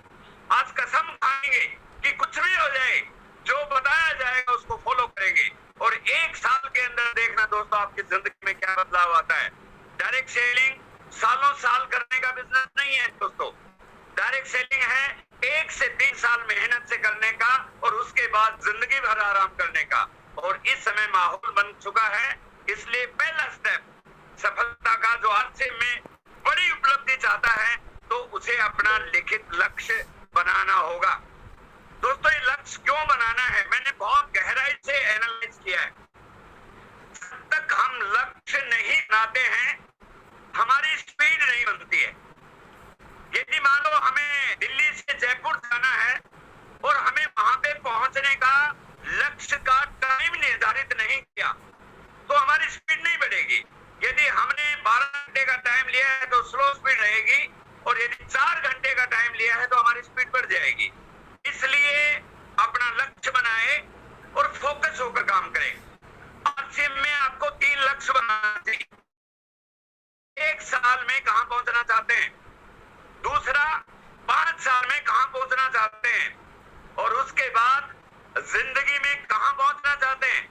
आज कसम खाएंगे कि कुछ भी हो जाए, जो बताया जाएगा उसको फॉलो करेंगे। और 1 साल के अंदर देखना दोस्तों आपकी जिंदगी में क्या बदलाव आता है। डायरेक्ट सेलिंग सालों साल करने का बिजनेस नहीं है दोस्तों। डायरेक्ट सेलिंग है 1 से 3 साल मेहनत से करने का, और उसके बाद जिंदगी भर आराम करने का। और इस समय माहौल बन चुका है, इसलिए पहला स्टेप सफलता का, जो आज से में बड़ी उपलब्धि चाहता है तो उसे अपना लिखित लक्ष्य बनाना होगा। दोस्तों, ये लक्ष्य क्यों बनाना है, मैंने बहुत गहराई से एनालाइज किया है। जब तक हम लक्ष्य नहीं बनाते हैं, हमारी स्पीड नहीं बनती है। यदि मान लो हमें दिल्ली से जयपुर जाना है और हमें वहां पे पहुंचने का लक्ष्य का टाइम निर्धारित नहीं किया, तो हमारी स्पीड नहीं बढ़ेगी। यदि हमने 12 घंटे का टाइम लिया है तो स्लो स्पीड रहेगी, और यदि 4 घंटे का टाइम लिया है तो हमारी स्पीड बढ़ जाएगी। इसलिए अपना लक्ष्य बनाए और फोकस होकर काम करें। आरसीएम में आपको 3 लक्ष्य बनाना चाहिए। 1 साल में कहां पहुंचना चाहते हैं, दूसरा 5 साल में कहां पहुंचना चाहते हैं, और उसके बाद जिंदगी में कहां पहुंचना चाहते हैं।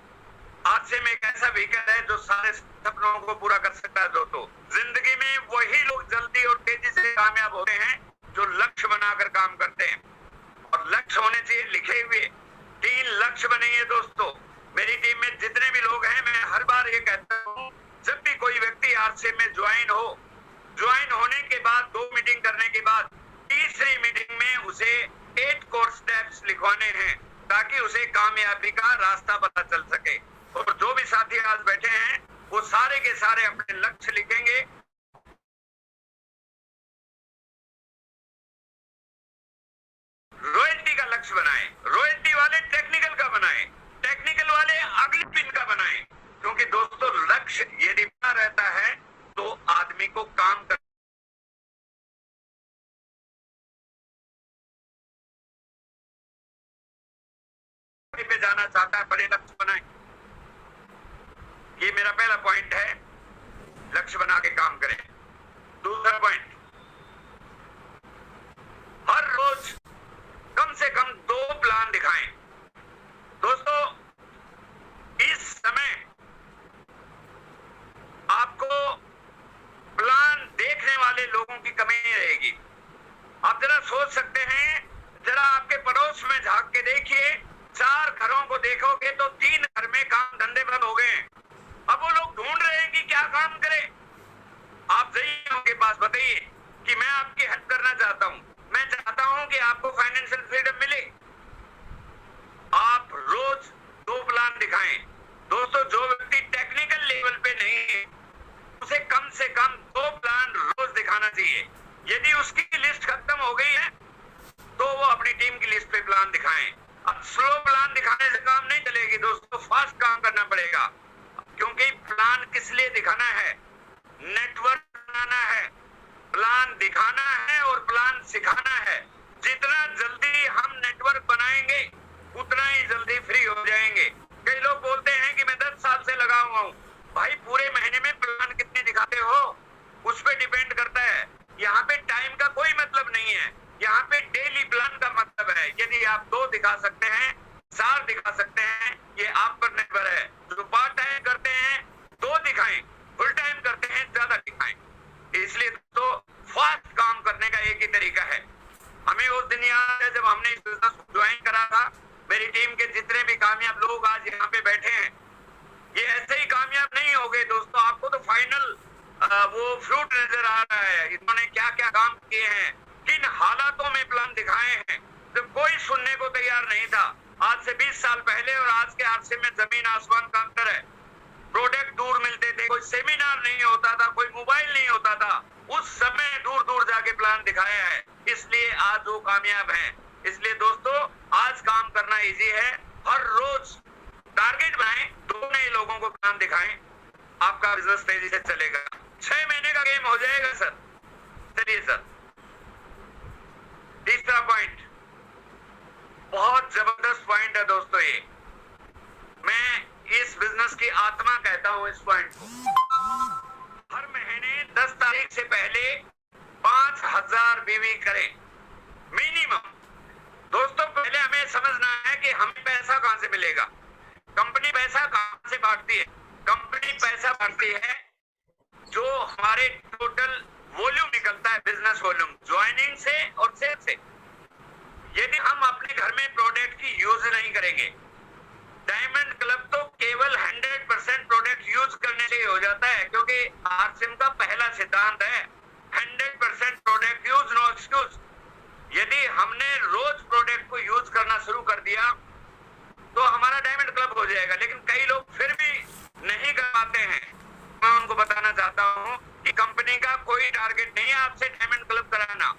आरसीएम एक ऐसा व्हीकल है जो सारे सपनों को पूरा कर सकता है दोस्तों। जिंदगी में वही लोग जल्दी और तेजी से कामयाब होते हैं जो लक्ष्य बनाकर काम करते हैं, और लक्ष्य होने चाहिए लिखे हुए। 3 लक्ष्य बनाइए दोस्तों। मेरी टीम में जितने भी लोग हैं, मैं हर बार ये कहता हूँ, जब भी कोई व्यक्ति आरसीएम में ज्वाइन होने के बाद 2 मीटिंग करने के बाद तीसरी मीटिंग में उसे 8 कोर स्टेप्स लिखवाने हैं, ताकि उसे कामयाबी का रास्ता पता चल सके। और जो भी साथी आज बैठे हैं, वो सारे के सारे अपने लक्ष्य लिखेंगे। रॉयल्टी का लक्ष्य बनाएं, रॉयल्टी वाले टेक्निकल का बनाएं, टेक्निकल वाले अगले पिन का बनाएं। क्योंकि दोस्तों, लक्ष्य यदि बना रहता है तो आदमी को काम कर पे जाना चाहता है, बड़े लक्ष्य बनाएं। ये मेरा पहला पॉइंट है। लक्ष्य बना के काम करें। दूसरा पॉइंट, हर रोज कम से कम 2 प्लान दिखाएं। दोस्तों, इस समय आपको प्लान देखने वाले लोगों की कमी नहीं रहेगी। आप जरा सोच सकते हैं, जरा आपके पड़ोस में झांक के देखिए, 4 घरों को देखोगे तो 3 घर में काम धंधे बंद हो गए। अब वो लोग ढूंढ रहे हैं कि क्या काम करें। आप जाइए उनके पास, बताइए कि मैं आपकी हेल्प करना चाहता हूं, मैं चाहता हूं कि आपको फाइनेंशियल फ्रीडम मिले। आप रोज 2 प्लान दिखाएं। दोस्तों, जो व्यक्ति टेक्निकल लेवल पे नहीं है उसे कम से कम 2 प्लान रोज दिखाना चाहिए। यदि उसकी लिस्ट खत्म हो गई है तो वो अपनी टीम की लिस्ट पे प्लान दिखाएं। अब स्लो प्लान दिखाने से काम नहीं चलेगी दोस्तों, फास्ट काम करना पड़ेगा। क्योंकि प्लान किस लिए दिखाना है? नेटवर्क बनाना है, प्लान दिखाना है और प्लान सिखाना है। जितना जल्दी हम नेटवर्क बनाएंगे उतना ही जल्दी फ्री हो जाएंगे। कई लोग बोलते हैं कि मैं 10 साल से लगा हुआ हूँ। भाई, पूरे महीने में प्लान कितने दिखाते हो उस पे डिपेंड करता है। यहाँ पे टाइम का कोई मतलब नहीं है, यहाँ पे डेली प्लान का मतलब है। यदि आप 2 दिखा सकते हैं, 4 दिखा सकते हैं, ये आप पर निर्भर है। जो पार्ट टाइम करते हैं 2 दिखाएं, फुल टाइम करते हैं ज्यादा दिखाएं। इसलिए तो फास्ट काम करने का एक ही तरीका है। हमें उस दिन याद है जब हमने इस बिजनेस को ज्वाइन करा था। मेरी टीम के जितने भी कामयाब लोग आज यहाँ पे बैठे हैं, ये ऐसे ही कामयाब नहीं हो गए दोस्तों। आपको तो फाइनल वो फ्रूट नजर आ रहा है, इन्होंने क्या क्या काम किए हैं, किन हालातों में प्लान दिखाए हैं जब कोई सुनने को तैयार नहीं था। आज से 20 साल पहले और आज के आरसे में जमीन आसमान का अंतर है। प्रोडक्ट दूर मिलते थे, कोई सेमिनार नहीं होता था, कोई मोबाइल नहीं होता था। उस समय दूर दूर जाके प्लान दिखाया है, इसलिए आज वो कामयाब हैं। इसलिए दोस्तों, आज काम करना इजी है। हर रोज टारगेट बनाएं, 2 नए लोगों को प्लान दिखाएं, आपका बिजनेस तेजी से चलेगा। 6 महीने का गेम हो जाएगा सर। चलिए सर, तीसरा पॉइंट बहुत जबरदस्त पॉइंट है दोस्तों। ये मैं इस बिजनेस की आत्मा कहता हूं इस पॉइंट को। हर महीने 10 तारीख से पहले 5000 बीवी करें मिनिमम। दोस्तों, पहले हमें समझना है कि हमें पैसा कहां से मिलेगा। कंपनी पैसा कहां से बांटती है? कंपनी पैसा बांटती है जो हमारे टोटल वॉल्यूम निकलता है, बिजनेस वॉल्यूम, ज्वाइनिंग से और सेल से। यदि हम अपने घर में प्रोडक्ट की यूज नहीं करेंगे, डायमंड क्लब तो केवल 100% प्रोडक्ट यूज करने से ही हो जाता है, क्योंकि आरसीएम का पहला सिद्धांत है 100% प्रोडक्ट यूज, नो एक्सक्यूज। यदि हमने रोज प्रोडक्ट को यूज करना शुरू कर दिया तो हमारा डायमंड क्लब हो जाएगा। लेकिन कई लोग फिर भी नहीं कर पाते हैं। मैं उनको बताना चाहता हूं कि कंपनी का कोई टारगेट नहीं है आपसे डायमंड क्लब कराना।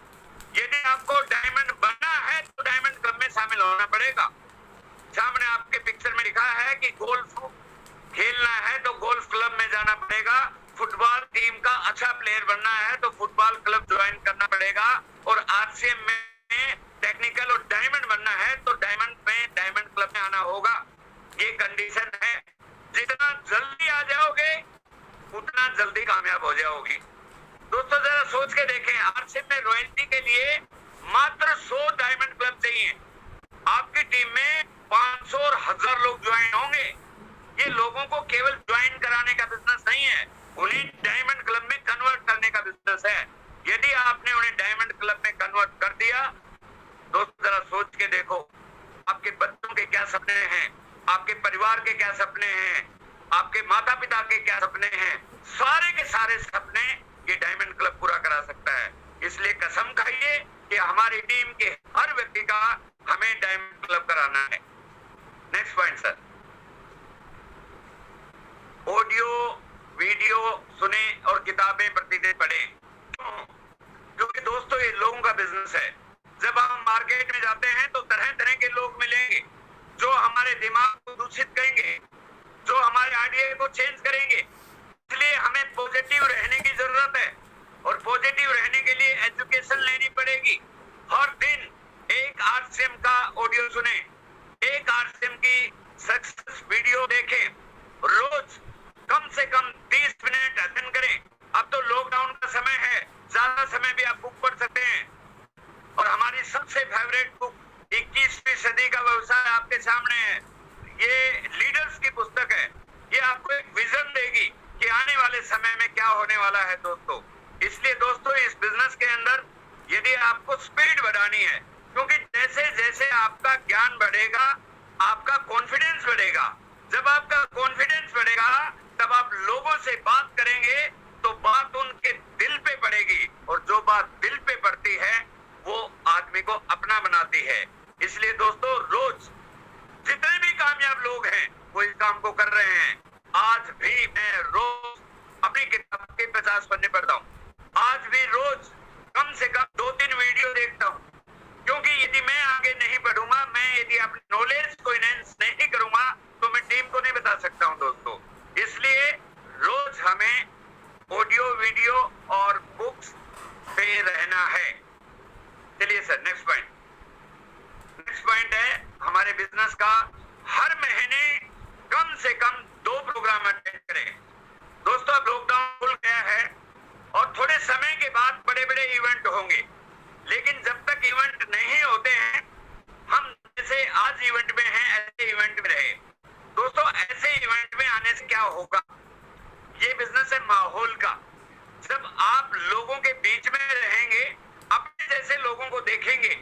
यदि आपको डायमंड बनना है तो डायमंड क्लब में शामिल होना पड़ेगा। सामने आपके पिक्चर में लिखा है कि गोल्फ खेलना है तो गोल्फ क्लब में जाना पड़ेगा, फुटबॉल टीम का अच्छा प्लेयर बनना है तो फुटबॉल क्लब ज्वाइन करना पड़ेगा, और आरसीएम में टेक्निकल और डायमंड बनना है तो डायमंड क्लब में आना होगा। ये कंडीशन है। जितना जल्दी आ जाओगे उतना जल्दी कामयाब हो जाओगी। दोस्तों, जरा सोच के देखें, आरसीएम में रॉयल्टी के लिए मात्र 100 डायमंड क्लब चाहिए। आपकी टीम में 500 और 1000 लोग ज्वाइन होंगे। ये लोगों को केवल ज्वाइन कराने का बिजनेस नहीं है, उन्हें डायमंड क्लब में कन्वर्ट करने का बिजनेस है। यदि आपने उन्हें डायमंड क्लब में कन्वर्ट कर दिया, दोस्तों जरा सोच के देखो, आपके बच्चों के क्या सपने हैं, आपके परिवार के क्या सपने हैं, आपके माता पिता के क्या सपने हैं, सारे के सारे सपने ये डायमंड क्लब पूरा करा सकता है। इसलिए कसम खाइए कि हमारी टीम के हर व्यक्ति का हमें डायमंड क्लब कराना है। Next point sir, audio video सुने और किताबें प्रतिदिन पढ़ें। क्योंकि दोस्तों, ये लोगों का बिजनेस है। जब हम मार्केट में जाते हैं तो तरह तरह के लोग मिलेंगे जो हमारे दिमाग को दूषित करेंगे, जो हमारे आइडिया को चेंज करेंगे। इसलिए हमें पॉजिटिव रहने की जरूरत है, और पॉजिटिव रहने के लिए एजुकेशन लेनी पड़ेगी। हर दिन एक आरसीएम का ऑडियो सुने, एक आरसीएम की सक्सेस वीडियो देखें, रोज कम से कम 30 मिनट अध्ययन करें। सबसे फेवरेट बुक 21वीं सदी का व्यवसाय आपके सामने है। ये लीडर्स की पुस्तक है। ये आपको एक विजन देगी कि आने वाले समय में क्या होने वाला है दोस्तों। इसलिए दोस्तों इस बिजनेस के अंदर यदि आपको स्पीड बढ़ानी है, क्योंकि जैसे जैसे आपका ज्ञान बढ़ेगा आपका कॉन्फिडेंस बढ़ेगा। जब आपका कॉन्फिडेंस बढ़ेगा तब आप लोगों से बात करेंगे तो बात उनके दिल पे पड़ेगी, और जो बात दिल पे पड़ती है वो आदमी को अपना बनाती है। इसलिए दोस्तों रोज जितने भी कामयाब लोग हैं वो इस काम को कर रहे हैं। आज भी मैं रोज अपनी किताब के 50 पन्ने पढ़ता हूँ। आज भी रोज कम से कम 2-3 वीडियो देखता हूँ, क्योंकि यदि मैं आगे नहीं बढ़ूंगा, मैं यदि अपनी नॉलेज को इनहेंस नहीं करूंगा तो मैं टीम को नहीं बता सकता हूं दोस्तों। इसलिए रोज हमें ऑडियो वीडियो और बुक्स पे रहना है। चलिए सर नेक्स्ट पॉइंट है हमारे बिजनेस का, हर महीने कम से कम 2 प्रोग्राम अटेंड करें। दोस्तों अब लॉकडाउन खुल गया है और थोड़े समय के बाद बड़े बड़े इवेंट होंगे, लेकिन जब तक इवेंट नहीं होते हैं हम जैसे आज इवेंट में हैं ऐसे इवेंट में रहे। दोस्तों ऐसे इवेंट में आने से क्या होगा, ये बिजनेस है माहौल का। जब आप लोगों के बीच में रहेंगे, अपने जैसे लोगों को देखेंगे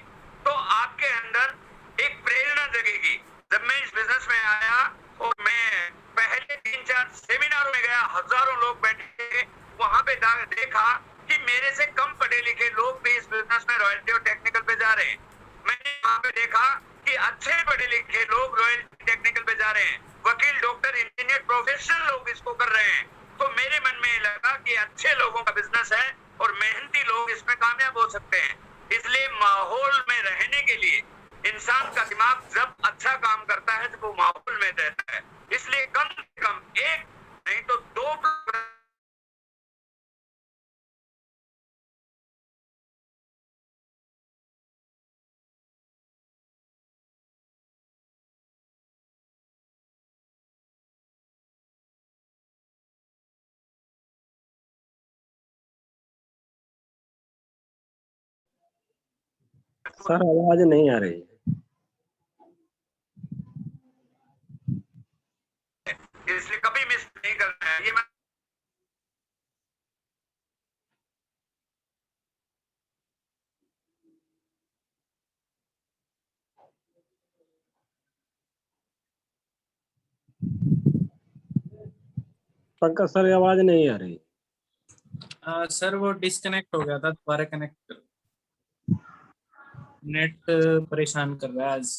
तो आपके अंदर एक प्रेरणा जगेगी। जब मैं इस बिजनेस में आया और मैं पहले 3-4 सेमिनारों में गया, हजारों लोग बैठे, वहां पे देखा कि मेरे से कम पढ़े लिखे लोग भी इस बिजनेस में रॉयल्टी और टेक्निकल पे जा रहे हैं। मैंने वहां पे देखा कि अच्छे पढ़े लिखे लोग रॉयल्टी टेक्निकल पे जा रहे हैं, वकील डॉक्टर इंजीनियर प्रोफेशनल लोग इसको कर रहे हैं। तो मेरे मन में लगा कि अच्छे लोगों का बिजनेस है और मेहनती लोग इसमें कामयाब हो सकते हैं। इसलिए माहौल में रहने के लिए इंसान का दिमाग जब अच्छा काम करता है जब वो माहौल में रहता है। इसलिए कम से कम 1 नहीं तो 2 सर आवाज नहीं आ रही है। इसलिए कभी मिस नहीं करना है। ये मैं पंकज सर आवाज नहीं आ रही। सर वो डिस्कनेक्ट हो गया था, दोबारा कनेक्ट, नेट परेशान कर रहा है आज।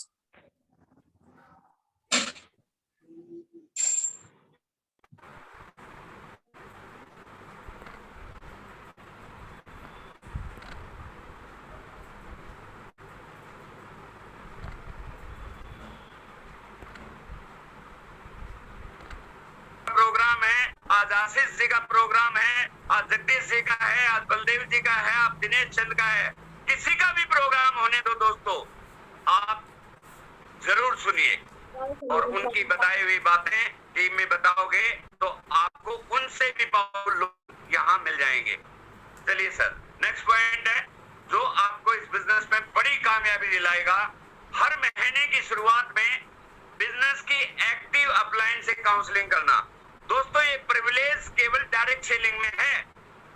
प्रोग्राम है, आज आशीष जी का प्रोग्राम है, आज जगदीश जी का है, आज बलदेव जी का है, आज दिनेश चंद का है। किसी का भी प्रोग्राम होने दो दोस्तों, आप जरूर सुनिए और उनकी बताई हुई बातें टीम में बताओगे तो आपको उनसे भी पावरफुल लोग यहाँ मिल जाएंगे। चलिए सर नेक्स्ट पॉइंट है जो आपको इस बिजनेस में बड़ी कामयाबी दिलाएगा। हर महीने की शुरुआत में बिजनेस की एक्टिव अपलाइन से काउंसलिंग करना। दोस्तों ये प्रिविलेज केवल डायरेक्ट सेलिंग में है।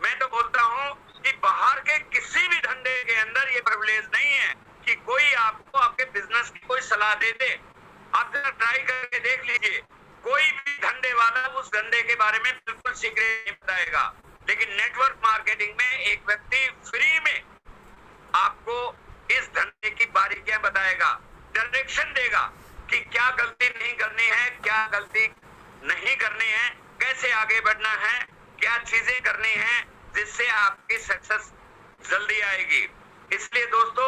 मैं तो बोलता हूँ कि बाहर के किसी भी धंधे के अंदर ये प्रिविलेज नहीं है कि कोई आपको आपके बिजनेस की कोई सलाह दे दे। आप जरा ट्राई करके देख लीजिए, कोई भी धंधे वाला उस धंधे के बारे में बिल्कुल सीक्रेट नहीं बताएगा, लेकिन नेटवर्क मार्केटिंग में एक व्यक्ति फ्री में आपको इस धंधे की बारीकियां बताएगा, डायरेक्शन देगा कि क्या गलती नहीं करनी है, क्या गलती नहीं करनी है, कैसे आगे बढ़ना है, क्या चीजें करनी है जिससे आपकी सक्सेस जल्दी आएगी। इसलिए दोस्तों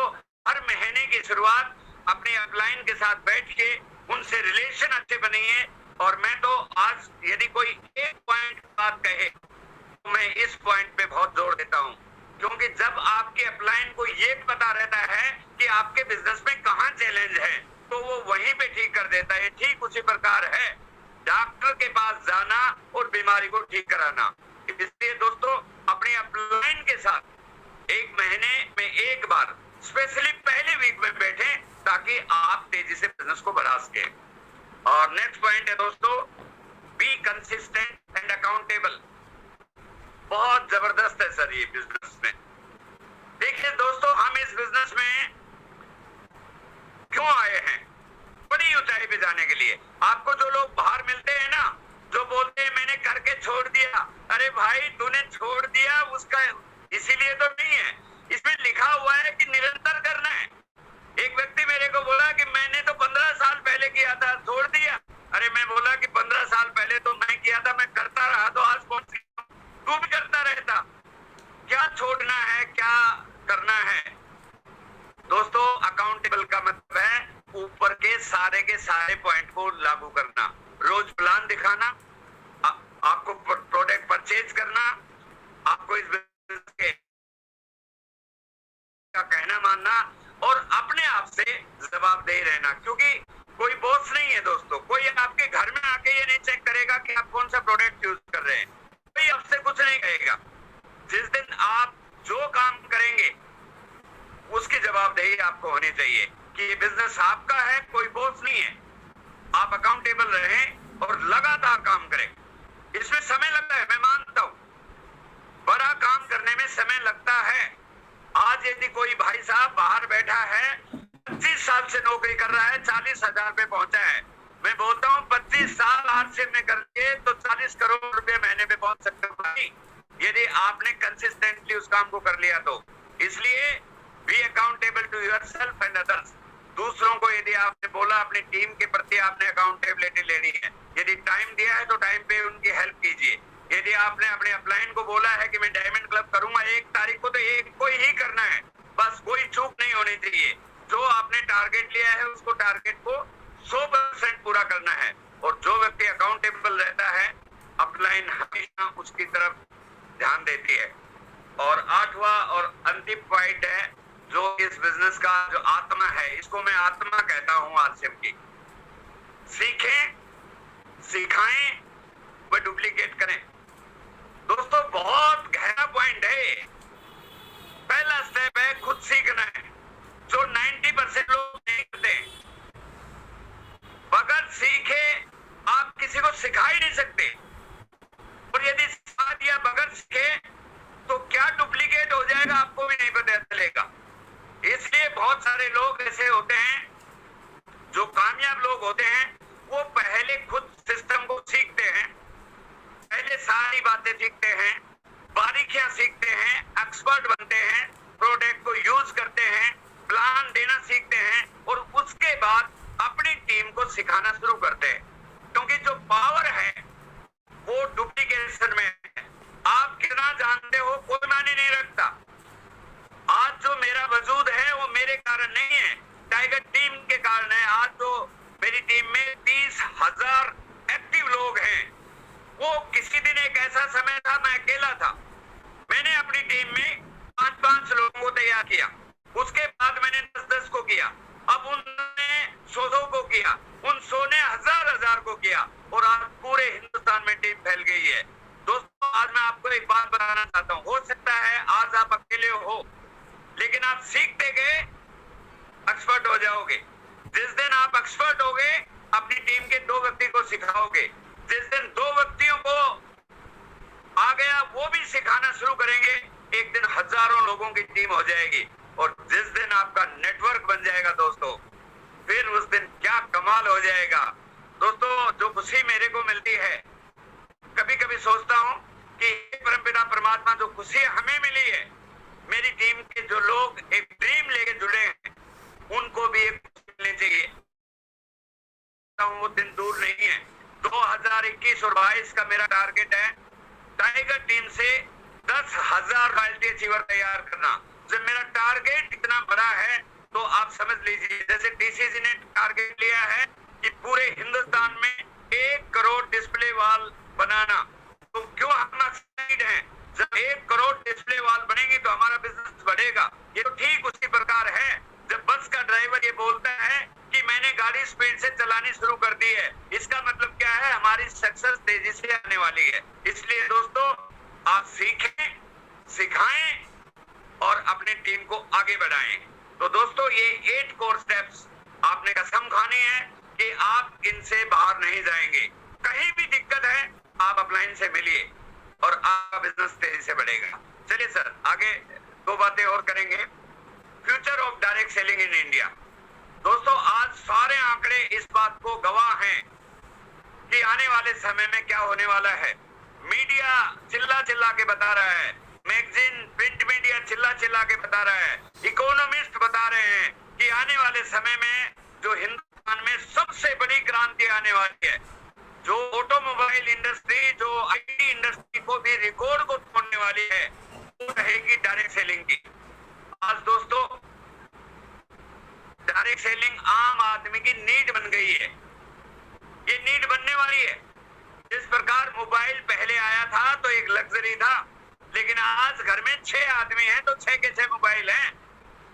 हर महीने की शुरुआत अपने अपलाइन के साथ बैठ के उनसे रिलेशन अच्छे बनिए। और मैं तो आज यदि कोई एक पॉइंट बात कहे तो मैं इस पॉइंट पे बहुत जोर देता हूँ, क्योंकि जब आपके अपलाइन को ये पता रहता है कि आपके बिजनेस में कहाँ चैलेंज है तो वो वहीं पे ठीक कर देता है। ठीक उसी प्रकार है डॉक्टर के पास जाना और बीमारी को ठीक कराना। इसलिए दोस्तों अपने अपलाइन के साथ एक महीने में एक बार, स्पेशली पहले ताकि आप तेजी से बिजनेस को बढ़ा सके। और नेक्स्ट पॉइंट है दोस्तों, बी कंसिस्टेंट एंड अकाउंटेबल। बहुत जबरदस्त है सर ये बिजनेस में। देखिए दोस्तों, हम इस बिजनेस में क्यों आए हैं? बड़ी ऊंचाई पे जाने के लिए। आपको जो लोग बाहर मिलते हैं ना, जो बोलते हैं मैंने करके छोड़ दिया, अरे भाई तूने छोड़ दिया उसका इसीलिए तो नहीं है, इसमें लिखा हुआ है कि निरंतर करना है। एक व्यक्ति मेरे को बोला कि मैंने तो 15 साल पहले किया था, छोड़ दिया। अरे मैं बोला कि 15 साल पहले तो मैं किया था, मैं करता रहा तो आज पहुंच गया, तू भी करता रहता। क्या छोड़ना है, क्या करना है? दोस्तों, अकाउंटेबल का मतलब है ऊपर के सारे पॉइंट को लागू करना, रोज प्लान दिखाना, आपको प्रोडक्ट परचेज करना, आपको इस बिजनेस के का कहना मानना और अपने आप से जवाबदेही रहना। क्योंकि कोई बॉस नहीं है दोस्तों, कोई आपके घर में आके ये नहीं चेक करेगा कि आप कौन सा प्रोडक्ट यूज कर रहे हैं, कोई आपसे कुछ नहीं कहेगा। जिस दिन आप जो काम करेंगे उसकी जवाबदेही आपको होनी चाहिए कि ये बिजनेस आपका है, कोई बॉस नहीं है। आप अकाउंटेबल रहें और लगातार काम करें। इसमें समय लगता है, मैं मानता हूं, बड़ा काम करने में समय लगता है। आज यदि कोई भाई साहब बाहर बैठा है, 25 साल से नौकरी कर रहा है, 40,000 पे पहुंचा है, मैं बोलता हूं 25 साल आज से मैं करके तो 40 करोड़ रुपए महीने पे पहुंच सकते हो भाई, यदि आपने कंसिस्टेंटली उस काम को कर लिया तो। इसलिए be accountable to yourself and others. दूसरों को यदि आपने बोला, अपनी टीम के प्रति आपने अकाउंटेबिलिटी लेनी है। यदि टाइम दिया है तो टाइम पे उनकी हेल्प कीजिए। यदि आपने अपने अपलाइन को बोला है कि मैं डायमंड क्लब करूंगा 1 तारीख को, तो एक को ही करना है, बस कोई चूक नहीं होनी चाहिए। जो आपने टारगेट लिया है उसको टारगेट को 100% पूरा करना है। और जो व्यक्ति अकाउंटेबल रहता है, अपलाइन हमेशा उसकी तरफ ध्यान देती है। और 8वां और अंतिम पॉइंट है जो इस बिजनेस का जो आत्मा है, इसको मैं आत्मा कहता हूं आसिम की। सीखें, सिखाएं व डुप्लीकेट करें। दोस्तों, बहुत गहरा पॉइंट है। पहला स्टेप है खुद सीखना है, जो 90% लोग नहीं करते। बगैर सीखे आप किसी को सिखा ही नहीं सकते। और यदि सिखा दिया बगैर सीखे तो क्या डुप्लीकेट हो जाएगा आपको भी नहीं पता चलेगा। इसलिए बहुत सारे लोग ऐसे होते हैं, जो कामयाब लोग होते हैं, वो पहले खुद सिस्टम को सीखते हैं, पहले सारी बातें सीखते हैं, बारीकियां सीखते हैं, एक्सपर्ट बनते हैं, प्रोडक्ट को यूज करते हैं, प्लान देना सीखते हैं और उसके बाद अपनी टीम को सिखाना शुरू करते हैं। क्योंकि जो पावर है वो डुप्लीकेशन में है। आप कितना जानते हो कोई मायने नहीं रखता। आज जो मेरा वजूद है वो मेरे कारण नहीं है, टाइगर टीम के कारण है। आज जो मेरी टीम में 30,000 एक्टिव लोग हैं, वो किसी दिन एक ऐसा समय था मैं अकेला था, मैंने अपनी टीम में 5-5 लोगों को तैयार किया, उसके बाद मैंने 10-10 को किया, अब उन्होंने 100 को किया, उन 100 ने 1000 को किया और आज पूरे हिंदुस्तान में टीम फैल गई है। दोस्तों, आज मैं आपको एक बात बताना चाहता हूँ। हो सकता है आज आप अकेले हो, लेकिन आप सीखते गए एक्सपर्ट हो जाओगे। जिस दिन आप एक्सपर्ट हो गए, अपनी टीम के 2 व्यक्ति को सिखाओगे। जिस दिन 2 व्यक्तियों को आ गया, वो भी सिखाना शुरू करेंगे, एक दिन हजारों लोगों की टीम हो जाएगी। और जिस दिन आपका नेटवर्क बन जाएगा दोस्तों, फिर उस दिन क्या कमाल हो जाएगा। दोस्तों, जो खुशी मेरे को मिलती है, कभी कभी सोचता हूँ कि परमपिता परमात्मा जो खुशी हमें मिली है, मेरी टीम के जो लोग एक ड्रीम लेके जुड़े हैं, उनको भी एक मिलनी चाहिए। वो दिन दूर नहीं है। 2021 और 22 का मेरा टारगेट है टाइगर टीम से 10,000 रॉयल्टी अचीवर तैयार करना। जब मेरा टारगेट इतना बड़ा है तो आप समझ लीजिए, जैसे डीसीजी ने टारगेट लिया है कि पूरे हिंदुस्तान में 1 करोड़ डिस्प्ले वॉल बनाना, तो क्यों हम एक्साइटेड हैं? जब 1 करोड़ डिस्प्ले वॉल बनेगी तो हमारा बिजनेस बढ़ेगा। ये तो ठीक उसी प्रकार है जब बस का ड्राइवर ये बोलता है कि मैंने गाड़ी स्पीड से चलानी शुरू कर दी है, इसका मतलब क्या है? हमारी सक्सेस तेजी से आने वाली है। इसलिए दोस्तों, आप सीखें, सिखाएं और अपनी टीम को आगे बढ़ाएं। तो दोस्तों, ये 8 कोर स्टेप्स कसम खानी है कि आप इनसे बाहर नहीं जाएंगे। कहीं भी दिक्कत है आप अपलाइन से मिलिए और आपका बिजनेस तेजी से बढ़ेगा। चलिए सर आगे दो बातें और करेंगे। Future of direct selling in India. दोस्तों आज सारे आंकड़े इस बात को गवाह हैं कि आने वाले समय में क्या होने वाला है। मीडिया चिल्ला चिल्ला के बता रहा है, मैगजीन प्रिंट मीडिया चिल्ला चिल्ला के बता रहा है, इकोनॉमिस्ट बता रहे हैं कि आने वाले समय में जो हिंदुस्तान में सबसे बड़ी क्रांति आने वाली है, जो ऑटोमोबाइल इंडस्ट्री, जो आईटी इंडस्ट्री को भी रिकॉर्ड को तोड़ने वाली है, वो रहेगी डायरेक्ट सेलिंग की। आज दोस्तों डायरेक्ट सेलिंग आम आदमी की नीड बन गई है, ये नीड बनने वाली है। जिस प्रकार मोबाइल पहले आया था तो एक लग्जरी था, लेकिन आज घर में 6 आदमी हैं तो 6 के 6 मोबाइल हैं।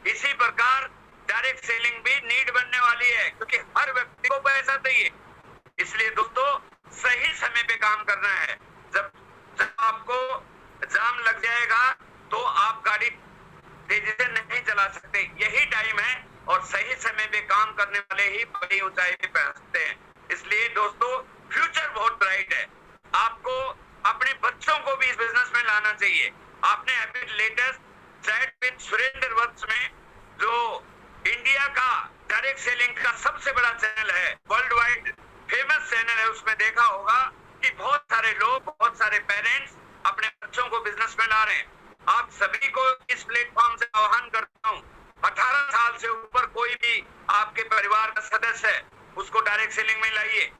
इसी प्रकार डायरेक्ट सेलिंग भी नीड बनने वाली है, क्योंकि हर व्यक्ति को पैसा चाहिए। इसलिए दोस्तों सही समय पे काम करना है। जब आपको जाम लग जाएगा तो आप गाड़ी तेजी से नहीं चला सकते। यही टाइम है और सही समय पे काम करने वाले ही बड़ी ऊंचाई पे पहुंचते हैं। इसलिए दोस्तों फ्यूचर बहुत ब्राइट है। आपको अपने बच्चों को भी इस बिजनेस में लाना चाहिए। आपने अभी लेटेस्ट चैट विद सुरेंद्र वत्स में जो इंडिया का डायरेक्ट सेलिंग का सबसे बड़ा चैनल है, वर्ल्ड वाइड फेमस चैनल है, उसमें देखा होगा कि बहुत सारे लोग, बहुत सारे पेरेंट्स अपने बच्चों को बिजनेस में ला रहे हैं। आप सभी को इस प्लेटफॉर्म से आह्वान करता हूँ, 18 साल से ऊपर कोई भी आपके परिवार का सदस्य है उसको डायरेक्ट सेलिंग में लाइए,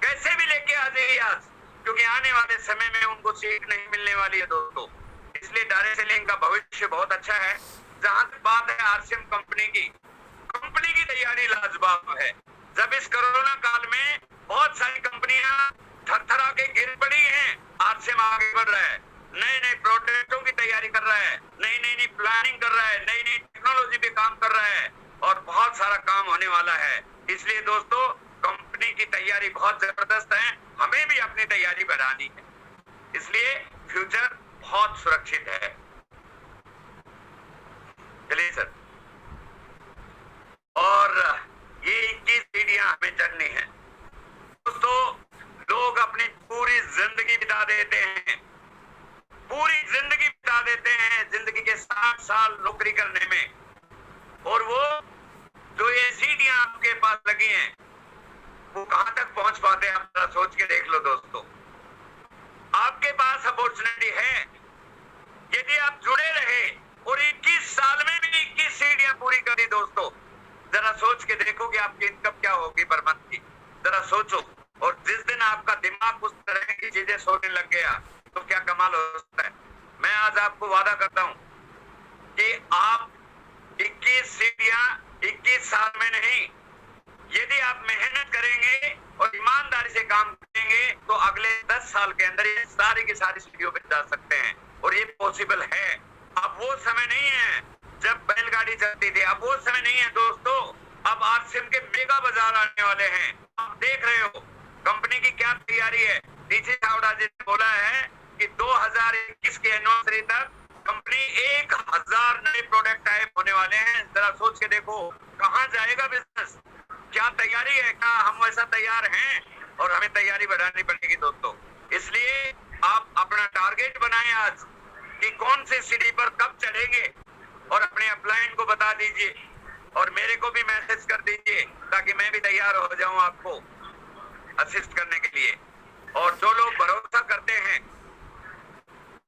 कैसे भी लेके आ जाइए आज, क्योंकि आने वाले समय में उनको सीट नहीं मिलने वाली है दोस्तों। इसलिए डायरेक्ट सेलिंग का भविष्य बहुत अच्छा है। जहां तक बात है आरसीएम कंपनी की तैयारी लाजवाब है। जब इस कोरोना काल में बहुत सारी कंपनियां थरथरा के गिर पड़ी हैं, आरसीएम आगे बढ़ रहा है, नए नए प्रोडक्टों की तैयारी कर रहा है, नई प्लानिंग कर रहा है, नई टेक्नोलॉजी पे काम कर रहा है और बहुत सारा काम होने वाला है। इसलिए दोस्तों कंपनी की तैयारी बहुत जबरदस्त है, हमें भी अपनी तैयारी बढ़ानी है। इसलिए फ्यूचर बहुत सुरक्षित है। चलिए सर, और ये 21 सीढ़ियां हमें चढ़नी है दोस्तों। लोग अपनी पूरी जिंदगी बिता देते हैं, जिंदगी के 60 साल नौकरी करने में, और वो जो ये सीढ़ियां आपके पास लगी हैं वो कहां तक पहुंच पाते हैं, आप जरा सोच के देख लो दोस्तों। आपके पास अपॉर्चुनिटी है, यदि आप जुड़े रहे और 21 साल में भी 21 सीढ़ियां पूरी करी दोस्तों, जरा सोच के देखो कि आपकी इनकम क्या होगी पर मंथ की, जरा सोचो। और जिस दिन आपका दिमाग उस तरह की चीजें सोचने लग गया तो क्या कमाल हो सकता है। मैं आज आपको वादा करता हूं कि आप 21 सीढ़ियां 21 साल में नहीं, यदि आप मेहनत करेंगे और ईमानदारी से काम करेंगे तो अगले 10 साल के अंदर ये सारी की सारी सीढ़ियों पे जा सकते हैं, और ये पॉसिबल है। अब वो समय नहीं है जब बैलगाड़ी चलती थी, अब वो समय नहीं है दोस्तों। अब आरसीएम के मेगा बाजार आने वाले हैं। आप देख रहे हो कंपनी की क्या तैयारी है। डीजी चावड़ा जी ने बोला है कि 2021 की एनिवर्सरी तक कंपनी 1000 नए प्रोडक्ट टाइप होने वाले हैं। जरा सोच के देखो कहां जाएगा बिजनेस, क्या तैयारी है, क्या हम वैसा तैयार हैं, और हमें तैयारी बढ़ानी पड़ेगी दोस्तों। इसलिए आप अपना टारगेट बनाएं आज कि कौन सी सीढ़ी पर कब चढ़ेंगे, और अपने अपलाइन को बता दीजिए और मेरे को भी मैसेज कर दीजिए ताकि मैं भी तैयार हो जाऊं आपको असिस्ट करने के लिए। और जो लोग भरोसा करते हैं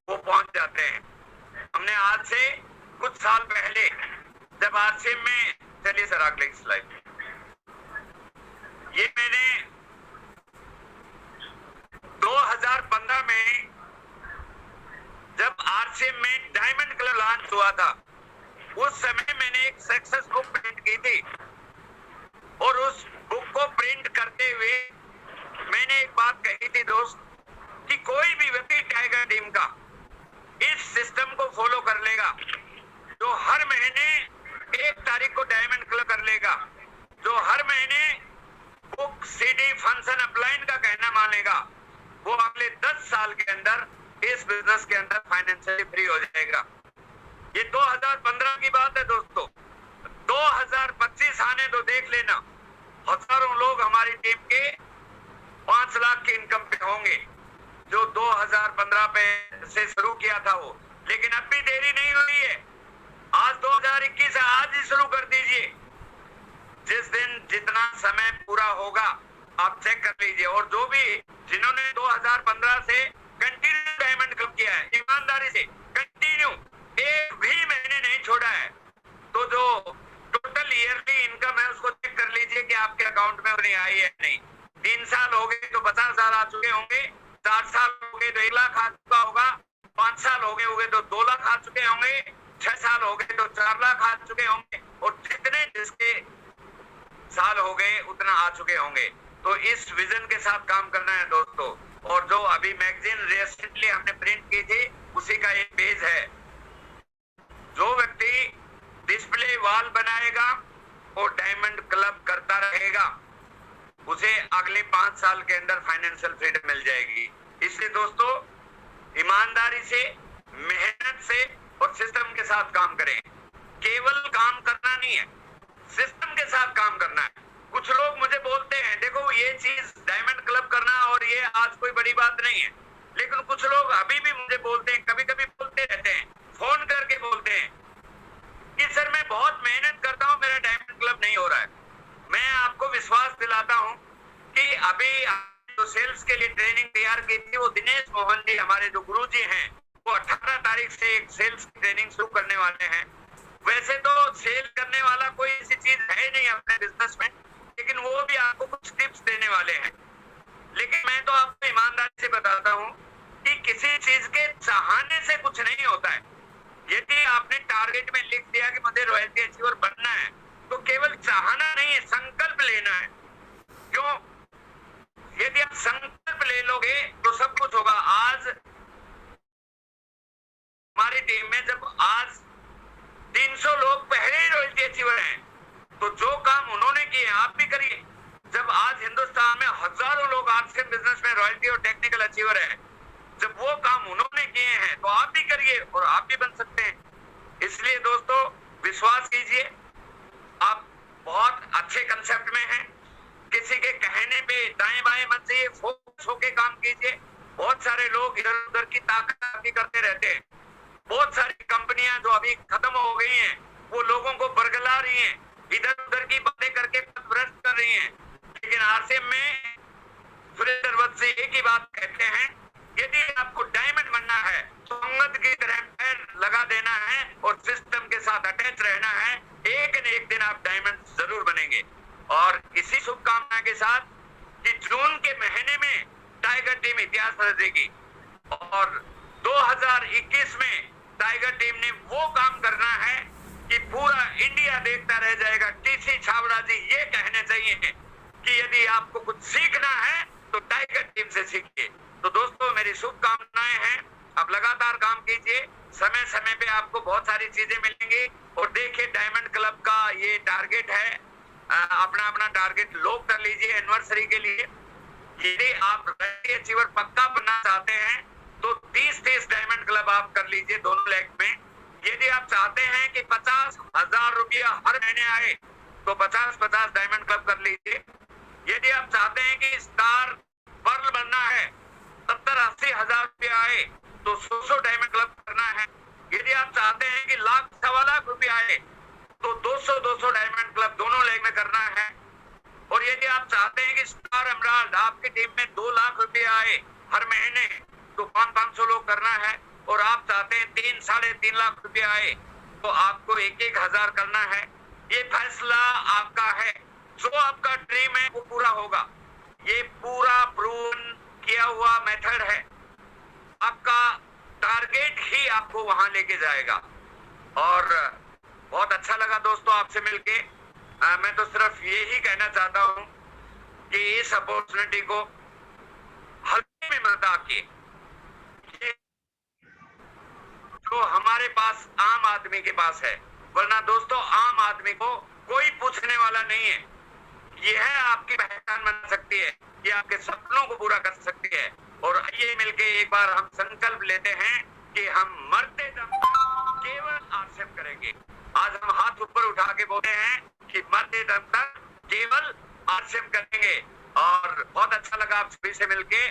वो पहुंच जाते हैं। हमने आज से कुछ साल पहले जब आरसीएम में, चलिए सर अगले स्लाइड, ये मैंने 2015 में जब आरसीएम में डायमंड कलर लॉन्च हुआ था, उस समय मैंने एक सक्सेस बुक प्रिंट की थी, और उस बुक को प्रिंट करते हुए मैंने एक बात कही थी दोस्त कि कोई भी व्यक्ति टाइगर टीम का इस सिस्टम को फॉलो कर लेगा, जो हर महीने 1 तारीख को डायमंड कलर कर लेगा, जो हर महीने बुक सीडी फंक्शन अपलाइन का कहना मानेगा, वो अगले 10 साल के अंदर इस बिजनेस के अंदर फाइनेंशियली फ्री हो जाएगा। ये 2015 की बात है दोस्तों। 2025 आने दो, देख लेना हजारों लोग हमारी टीम के 5 लाख की इनकम पे होंगे, जो 2015 पे से शुरू किया था वो। लेकिन अब भी देरी नहीं हुई है, आज 2021 है, आज ही शुरू कर दीजिए। जिस दिन जितना समय पूरा होगा आप चेक कर लीजिए। और जो भी जिन्होंने 2015 से कंटिन्यू डायमंड क्लब किया है, ईमानदारी से कंटिन्यू, एक भी महीने नहीं छोड़ा है, तो जो टोटल ईयरली इनकम है उसको चेक कर लीजिए कि आपके अकाउंट में उन्हें आई है नहीं। 3 साल हो गए तो 50,000 आ चुके होंगे, 4 साल हो गए तो 1 लाख आ चुका होगा, 5 साल हो गए तो 2 लाख आ चुके होंगे, 6 साल हो गए तो 4 लाख आ चुके होंगे, और जितने जिसके साल हो गए उतना आ चुके होंगे। तो इस विजन के साथ काम करना है दोस्तों। और जो अभी मैगजीन रिसेंटली हमने प्रिंट की थी उसी का एक पेज है। जो व्यक्ति डिस्प्ले वॉल बनाएगा और डायमंड क्लब करता रहेगा, उसे अगले 5 साल के अंदर फाइनेंशियल फ्रीडम मिल जाएगी। इसलिए दोस्तों ईमानदारी से, मेहनत से और सिस्टम के साथ काम करें। केवल काम करना नहीं है, सिस्टम के साथ काम करना है। कुछ लोग मुझे बोलते हैं, देखो ये चीज डायमंड क्लब करना और ये आज कोई बड़ी बात नहीं है, लेकिन कुछ लोग अभी भी मुझे बोलते हैं, कभी कभी बोलते रहते हैं, फोन करके बोलते हैं कि सर मैं बहुत मेहनत करता हूँ, मेरा डायमंड क्लब नहीं हो रहा है। मैं आपको विश्वास दिलाता हूँ कि अभी जो सेल्स के लिए ट्रेनिंग तैयार की थी वो दिनेश मोहन जी, हमारे जो गुरुजी हैं, वो 18 तारीख से एक सेल्स की ट्रेनिंग शुरू करने वाले हैं। वैसे तो सेल करने वाला कोई ऐसी चीज है नहीं अपने बिजनेस में, लेकिन वो भी आपको कुछ टिप्स देने वाले हैं। लेकिन मैं तो आपको ईमानदारी से बताता हूँ कि किसी चीज के चाहने से कुछ नहीं होता है। यदि आपने टारगेट में लिख दिया कि मुझे रॉयल्टी अचीवर बनना है, तो केवल चाहना नहीं है, संकल्प लेना है। क्यों? यदि आप संकल्प ले लोगे तो सब कुछ होगा। आज हमारी टीम में जब आज 300 लोग पहले ही रॉयल्टी अचीवर हैं, तो जो काम उन्होंने किए आप भी करिए। जब आज हिंदुस्तान में हजारों लोग आर्ट्स बिजनेस में रॉयल्टी और टेक्निकल अचीवर हैं, जब वो काम उन्होंने किए हैं तो आप भी करिए और आप भी बन सकते हैं। इसलिए दोस्तों विश्वास कीजिए, आप बहुत अच्छे कंसेप्ट में हैं। किसी के कहने पे दाएं बाएं मत जाइए, फोकस होके काम कीजिए। बहुत सारे लोग इधर उधर की ताकत करते रहते हैं। बहुत सारी कंपनियां जो अभी खत्म हो गई हैं, वो लोगों को बरगला रही हैं, इधर उधर की बातें करके भ्रष्ट कर रही हैं। लेकिन आरसीएम में सुरेंद्र वत्स एक ही बात कहते हैं, यदि आपको डायमंड बनना है तो अंगद की तरह पैर लगा देना है और सिस्टम के साथ अटैच रहना है। एक न एक दिन आप डायमंड जरूर बनेंगे। और इसी शुभकामना के साथ कि जून के महीने में टाइगर टीम इतिहास रचेगी और 2021 में टाइगर टीम ने वो काम करना है कि पूरा इंडिया देखता रह जाएगा। टीसी छाबड़ा जी ये कहने चाहिए कि यदि आपको कुछ सीखना है तो टाइगर टीम से सीखिए। तो दोस्तों मेरी शुभकामनाएं हैं, आप लगातार काम कीजिए, समय समय पे आपको बहुत सारी चीजें मिलेंगी। और देखिए डायमंड क्लब का ये टारगेट है, अपना अपना टारगेट लोग कर लीजिए एनिवर्सरी के लिए। यदि आप रॉयल्टी अचीवर पक्का बनना चाहते हैं तो 30-30 डायमंड क्लब आप कर लीजिए दोनों लेग में। यदि आप चाहते हैं कि 50,000 रुपया हर महीने आए तो 50-50 डायमंड क्लब कर लीजिए। यदि आप चाहते हैं कि स्टार पर्ल बनना है, 70-80 हजार रुपया आए तो 100 डायमंड क्लब करना है। यदि आप चाहते हैं कि लाख 1.25 लाख रुपया आए तो 200 डायमंड क्लब दोनों लेग में करना है। और यदि आप चाहते हैं कि स्टार एमराल्ड आपकी टीम में 2 लाख रुपया आए हर महीने तो 500 लोग करना है। और आप चाहते हैं 3-3.5 लाख रुपया आए तो आपको 1-1 हजार करना है। ये फैसला आपका है, जो आपका ड्रीम है वो पूरा होगा। ये पूरा प्रूवन किया हुआ मेथड है, आपका टारगेट ही आपको वहां लेके जाएगा। और बहुत अच्छा लगा दोस्तों आपसे मिलके। मैं तो सिर्फ यही कहना चाहता हूं कि इस अपॉर्चुनिटी को हल्के में मत आके, जो हमारे पास आम आदमी के पास है, वरना दोस्तों आम आदमी को कोई पूछने वाला नहीं है। यह आपकी पहचान बन सकती है, ये आपके सपनों को पूरा कर सकती है। और आइए मिलके एक बार हम संकल्प लेते हैं कि हम मरते दम तक केवल आरसीएम करेंगे। आज हम हाथ ऊपर उठा के बोलते हैं कि मरते दम तक केवल आरसीएम करेंगे। और बहुत अच्छा लगा आप सभी से मिलके।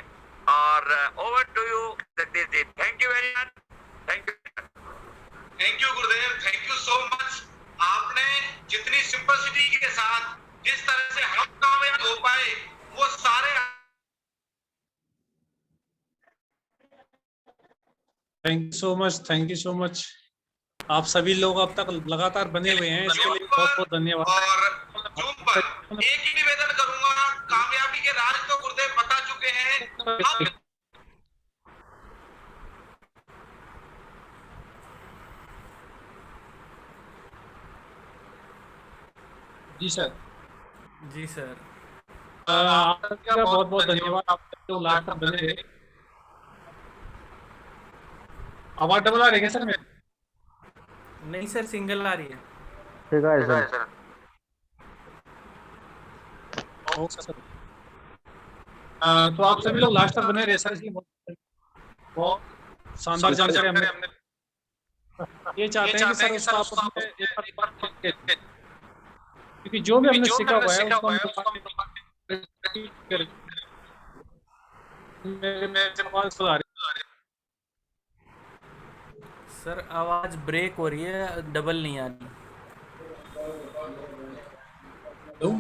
और over to you Jagdish ji, thank you very much. Thank you गुरुदेव, थैंक यू सो मच। आपने जितनी सिंपलिसिटी के साथ जिस तरह से हम कामयाब हो पाए वो सारे। Thank you so much. आप सभी लोग अब तक लगातार बने हुए हैं, इसके लिए बहुत बहुत धन्यवाद। और जूम पर एक ही निवेदन करूंगा, कामयाबी के राज तो गुरुदेव बता चुके हैं। जी सर। जी सर। आपका बहुत बहुत धन्यवाद। आप लोग लास्ट तक बने रहे। आवाज डबल आ रही है सर मेरी? नहीं सर, सिंगल आ रही है। ठीक है सर। Okay sir. तो आप सभी लोग लास्ट तक बने रहे सर, इसलिए बहुत शानदार जानकारी हमने ये चाहते हैं कि सर उसको आप एक बार क्योंकि जो भी हमने सीखा हुआ है उसको हम सुधार। सर आवाज ब्रेक हो रही है, डबल नहीं आ रही। तो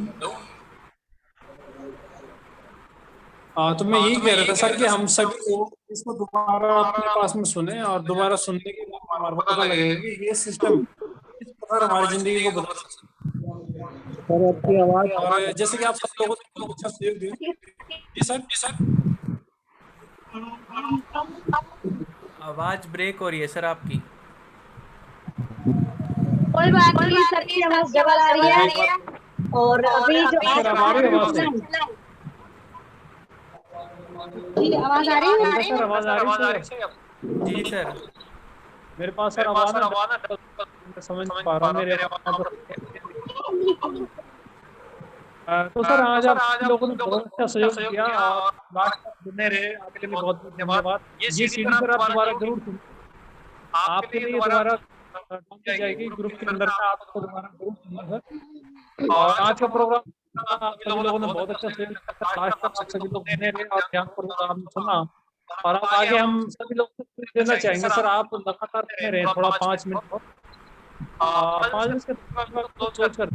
मैं यही कह रहा था सर कि हम सभी लोग इसको दोबारा अपने पास में सुने और दोबारा सुनने के बाद हमारा पता लगेगा कि ये सिस्टम किस प्रकार हमारी जिंदगी को बदल सकता है। सर आपकी आवाज और जैसे कि आप सब लोगों ने बहुत अच्छा सहयोग दिया। जी सर, जी सर। आवाज ब्रेक हो रही है सर आपकी। कोई बात नहीं, सर की आवाज डबल आ रही है। और अभी जो सर हमारी आवाज है। जी आवाज आ रही है। सर आवाज आ रही है। जी सर। मेरे पास सर आवाज है, समझ नहीं पा रहा हूँ मेरे तो सर आज आप लोगों ने बहुत अच्छा सहयोग किया और लास्ट तक बने रहे, आपके लिए बहुत बहुत धन्यवाद। ये सीडी पर आप दोबारा जरूर सुनिए, आपके लिए दोबारा डाली जाएगी ग्रुप के अंदर में, आपको दोबारा जरूर सुनना सर। और आज का प्रोग्राम आप सभी लोगों ने बहुत अच्छा सहयोग किया, लास्ट तक आप सभी लोग बने रहे और ध्यानपूर्वक आपने सुना। और अब आगे हम सभी लोग देना चाहेंगे सर, आप लगातार बने रहे थोड़ा 5 मिनट और 5 मिनट के सोच कर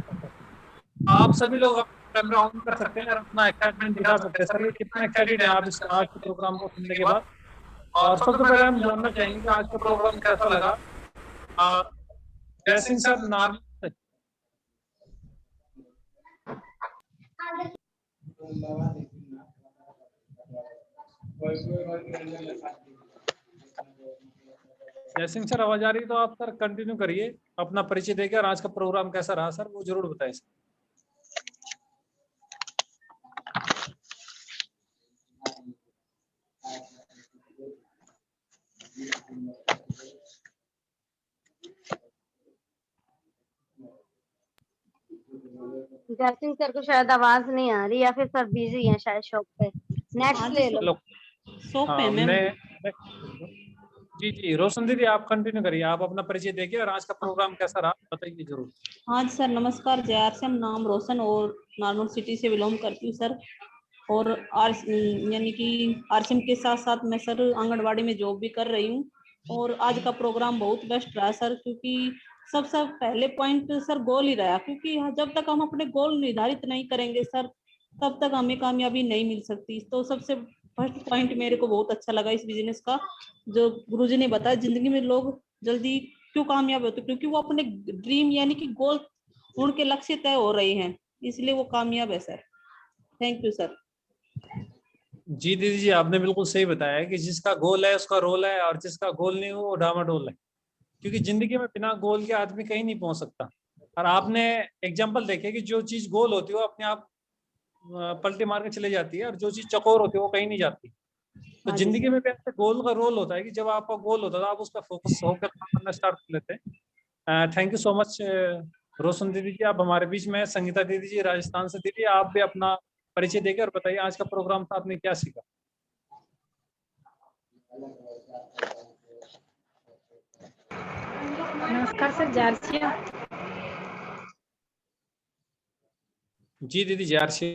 आप सभी लोग कैमरा ऑन कर सकते हैं और अपना एक्साइटमेंट दिखा सकते हैं सर, ये कितना एक्साइटेड है आप इस आज के प्रोग्राम को सुनने के बाद। और सबसे पहले हम जानना चाहेंगे कि आज का प्रोग्राम कैसा लगा। जय सिंह सर, नाम जय सिंह सर आवाज आ रही है तो आप सर कंटिन्यू करिए, अपना परिचय देकर आज का प्रोग्राम कैसा रहा सर वो जरूर बताएं सर। जयसिंह सर को शायद आवाज नहीं आ रही या फिर सर बिजी हैं शायद शॉप पे। नेक्स्ट ले लो। शॉप पे मैम। जी जी रोशन दीदी आप कंटिन्यू करिए, आप अपना परिचय देखिए और आज का प्रोग्राम कैसा रहा बताइए जरूर। हाँ सर नमस्कार, जय आरसीएम, नाम रोशन और नारनौल सिटी से बिलोंग करती हूँ सर। और यानी कि आरसीएम के साथ साथ मैं सर आंगनबाड़ी में जॉब भी कर रही हूँ। और आज का प्रोग्राम बहुत बेस्ट रहा सर, क्योंकि सबसे पहले पॉइंट सर गोल ही रहा, क्योंकि जब तक हम अपने गोल निर्धारित नहीं करेंगे सर तब तक हमें कामयाबी नहीं मिल सकती। तो सबसे फर्स्ट पॉइंट मेरे को बहुत अच्छा लगा इस बिजनेस का, जो गुरुजी ने बताया जिंदगी में लोग जल्दी क्यों कामयाब होते, क्योंकि वो अपने ड्रीम यानी कि गोल उनके लक्ष्य तय हो रहे हैं, इसलिए वो कामयाब है सर। Thank you sir. जी दीदी जी आपने बिल्कुल सही बताया कि जिसका गोल है उसका रोल है और जिसका गोल नहीं हो वो डामाडोल है, क्योंकि जिंदगी में बिना गोल के आदमी कहीं नहीं पहुंच सकता। और आपने एग्जांपल देखे कि जो चीज गोल होती है वो अपने आप पलटी मार के चले जाती है और जो चीज चकोर होती है वो कहीं नहीं जाती। तो जिंदगी में भी ऐसे गोल का रोल होता है कि जब आपका गोल होता है तो आप उस पर फोकस होकर काम करना स्टार्ट कर लेते हैं। थैंक यू सो मच रोशन दीदी जी, आप हमारे बीच में। संगीता दीदी जी राजस्थान से, दीदी आप भी अपना परिचय देकर और बताइए आज का प्रोग्राम था, आपने क्या सीखा। नमस्कार सर, जारसिया जी दीदी JRC।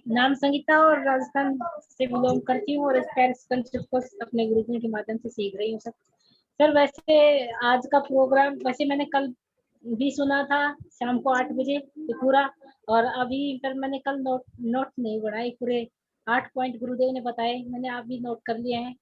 नाम संगीता और राजस्थान से बिलोंग करती हूँ और स्पेल्स कंसेप्ट को अपने गुरुजी के माध्यम से सीख रही हूँ सर। सर वैसे आज का प्रोग्राम वैसे मैंने कल भी सुना था शाम को 8 बजे पूरा, और अभी पर मैंने कल नोट नहीं बनाए पूरे 8 पॉइंट गुरुदेव ने बताए, मैंने आप भी नोट कर लिए हैं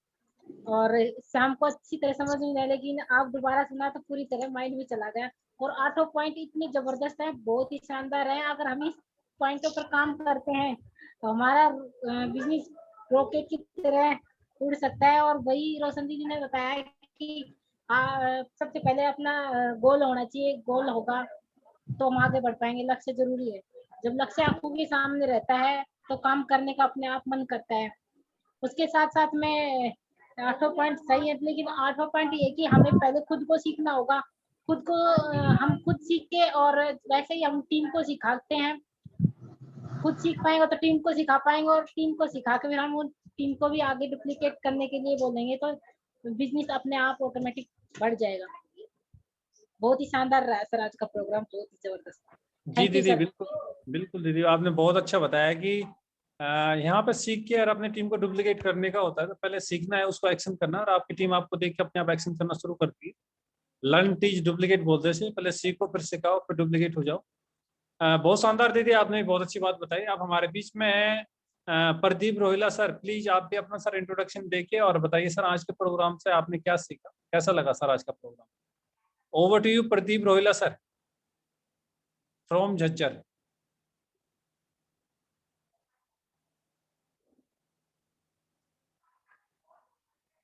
और शाम को अच्छी तरह समझ नहीं आया, लेकिन आप दोबारा सुना तो पूरी तरह माइंड में चला गया। और 8 पॉइंट इतने जबरदस्त है, बहुत ही शानदार है। अगर हम इस पॉइंटों पर काम करते हैं तो हमारा बिजनेस रॉकेट की तरह उड़ सकता है। और वही रोशन दीदी ने बताया कि सबसे पहले अपना गोल होना चाहिए, गोल होगा तो हम आगे बढ़ पाएंगे। लक्ष्य जरूरी है, जब लक्ष्य आंखों के सामने रहता है तो काम करने का अपने आप मन करता है। उसके साथ साथ में 8 पॉइंट सही है, लेकिन 8 पॉइंट ये कि हमें पहले खुद को सीखना होगा। खुद को हम खुद सीख के, और वैसे ही हम टीम को सिखाते हैं, खुद सीख पाएंगे तो टीम को सिखा पाएंगे, और टीम को सिखा के फिर हम उन टीम को भी आगे डुप्लीकेट करने के लिए बोलेंगे तो बिजनेस अपने आप ऑटोमेटिक बढ़ जाएगा। बहुत ही शानदार रहा सर आज का प्रोग्राम, बहुत ही जबरदस्त। जी दीदी बिल्कुल बिल्कुल दीदी, आपने बहुत अच्छा बताया कि यहाँ पे सीख के और अपनी टीम को डुप्लीकेट करने का होता है तो पहले सीखना है, उसको एक्शन करना, और आपकी टीम आपको देख के अपने आप एक्शन करना शुरू करती है। लर्न टीच डुप्लीकेट बोलते हैं, पहले सीखो फिर सिखाओ फिर डुप्लीकेट हो जाओ। बहुत शानदार दीदी, आपने बहुत अच्छी बात बताई। आप हमारे बीच में हैं प्रदीप रोहिला सर, प्लीज आप भी अपना सर इंट्रोडक्शन देके और बताइए सर आज के प्रोग्राम से आपने क्या सीखा, कैसा लगा सर आज का program. Over to you Pradeep Rohila sir from Jhajjar.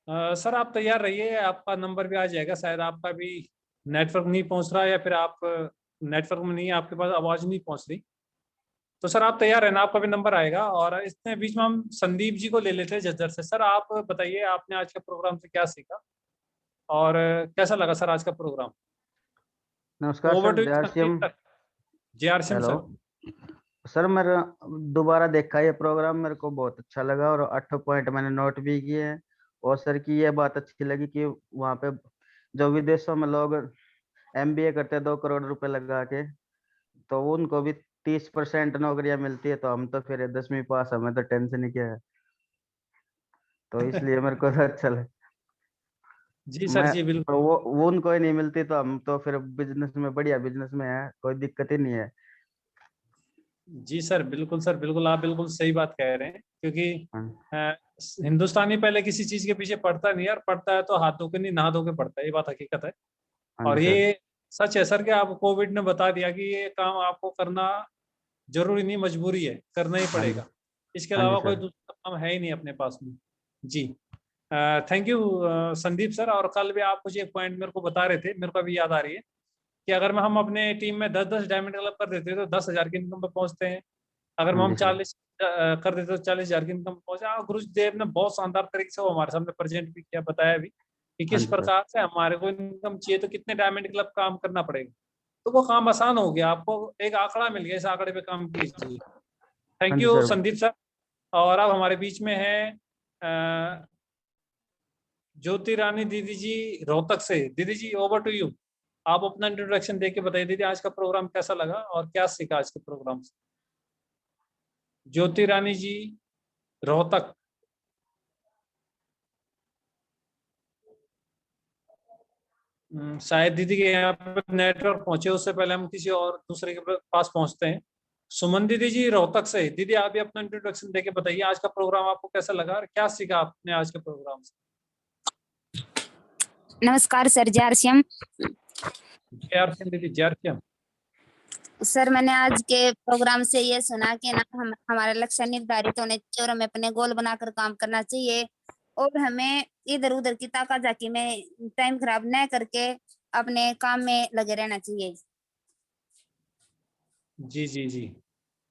Sir आप तैयार रहिए, आपका नंबर भी आ जाएगा, शायद आपका भी नेटवर्क नहीं पहुंच रहा है या फिर आप नेटवर्क में नहीं है, आपके पास आवाज नहीं पहुंच रही, तो सर आप तैयार रहना, आपका भी नंबर आएगा। और इसके बीच में हम संदीप जी को ले लेते हैं झज्जर से। सर आप बताइए आपने आज के प्रोग्राम से क्या सीखा और कैसा लगा सर आज का प्रोग्राम। नमस्कार over sir, to JRCM। JRCM hello sir. Sir, मेरा दोबारा देखा ये प्रोग्राम, मेरे को बहुत अच्छा लगा और 8 पॉइंट मैंने नोट भी किए हैं। और सर की ये बात अच्छी लगी कि वहाँ पे जो विदेशों में लोग MBA करते हैं 2 करोड़ रुपए लगा के, तो उनको भी 30% नौकरियां मिलती है, तो हम तो फिर 10वीं पास, हमें तो टेंशन ही क्या है, तो इसलिए मेरे को तो अच्छा लगा। जी सर मैं जी बिल्कुल। तो वो उनको ही नहीं मिलती, तो हम तो फिर बिजनेस में, बढ़िया बिजनेस में है, कोई दिक्कत ही नहीं है। जी सर बिल्कुल, आप बिल्कुल सही बात कह रहे हैं, क्योंकि हाँ हिंदुस्तानी पहले किसी चीज के पीछे पड़ता नहीं है, और पड़ता है तो हाथ धो के नहीं नहा धो के पड़ता है, ये बात हकीकत है। हाँ और जी सर। ये सच है सर कि आप कोविड ने बता दिया कि ये काम आपको करना जरूरी नहीं, मजबूरी है, करना ही हाँ जी। पड़ेगा, इसके हाँ जी अलावा कोई सर। दूसरा काम है ही नहीं अपने पास में। जी थैंक यू संदीप सर। और कल भी आप मुझे एक पॉइंट मेरे को बता रहे थे, मेरे को अभी याद आ रही है कि अगर हम अपने टीम में 10-10 डायमंड क्लब कर देते तो 10,000 की इनकम पे पहुंचते हैं। अगर हाँ हम जी सर। 40 कर देते तो 40,000 की इनकम पे पहुंचे। गुरुदेव ने बहुत शानदार तरीके से वो हमारे सामने प्रेजेंट भी किया, बताया भी कि हाँ किस जी सर। प्रकार से हमारे को इनकम चाहिए तो कितने डायमंड क्लब काम करना पड़ेगा, तो वो काम आसान हो गया, आपको एक आंकड़ा मिल गया, इस आंकड़े पे काम कीजिए। हाँ थैंक जी यू सर। संदीप सर। और अब हमारे बीच में है ज्योति रानी दीदी जी रोहतक से। दीदी जी ओवर टू यू, आप अपना इंट्रोडक्शन दे के बताइए दीदी आज का प्रोग्राम कैसा लगा और क्या सीखा आज के प्रोग्राम से। ज्योति रानी जी रोहतक। शायद दीदी के यहाँ पे नेटवर्क पहुंचे, उससे पहले हम किसी और दूसरे के पास पहुंचते हैं। सुमन दीदी जी रोहतक से। दीदी आप भी अपना इंट्रोडक्शन देके बताइए आज का प्रोग्राम आपको कैसा लगा और क्या सीखा आपने आज के प्रोग्राम से। नमस्कार सर, JRCM। दीदी JRCM। सर मैंने आज के प्रोग्राम से ये सुना कि ना हमारा लक्ष्य निर्धारित होने चाहिए और हमें अपने गोल बनाकर काम करना चाहिए, और हमें इधर उधर की ताकाजाकी में टाइम खराब न करके अपने काम में लगे रहना चाहिए। जी जी जी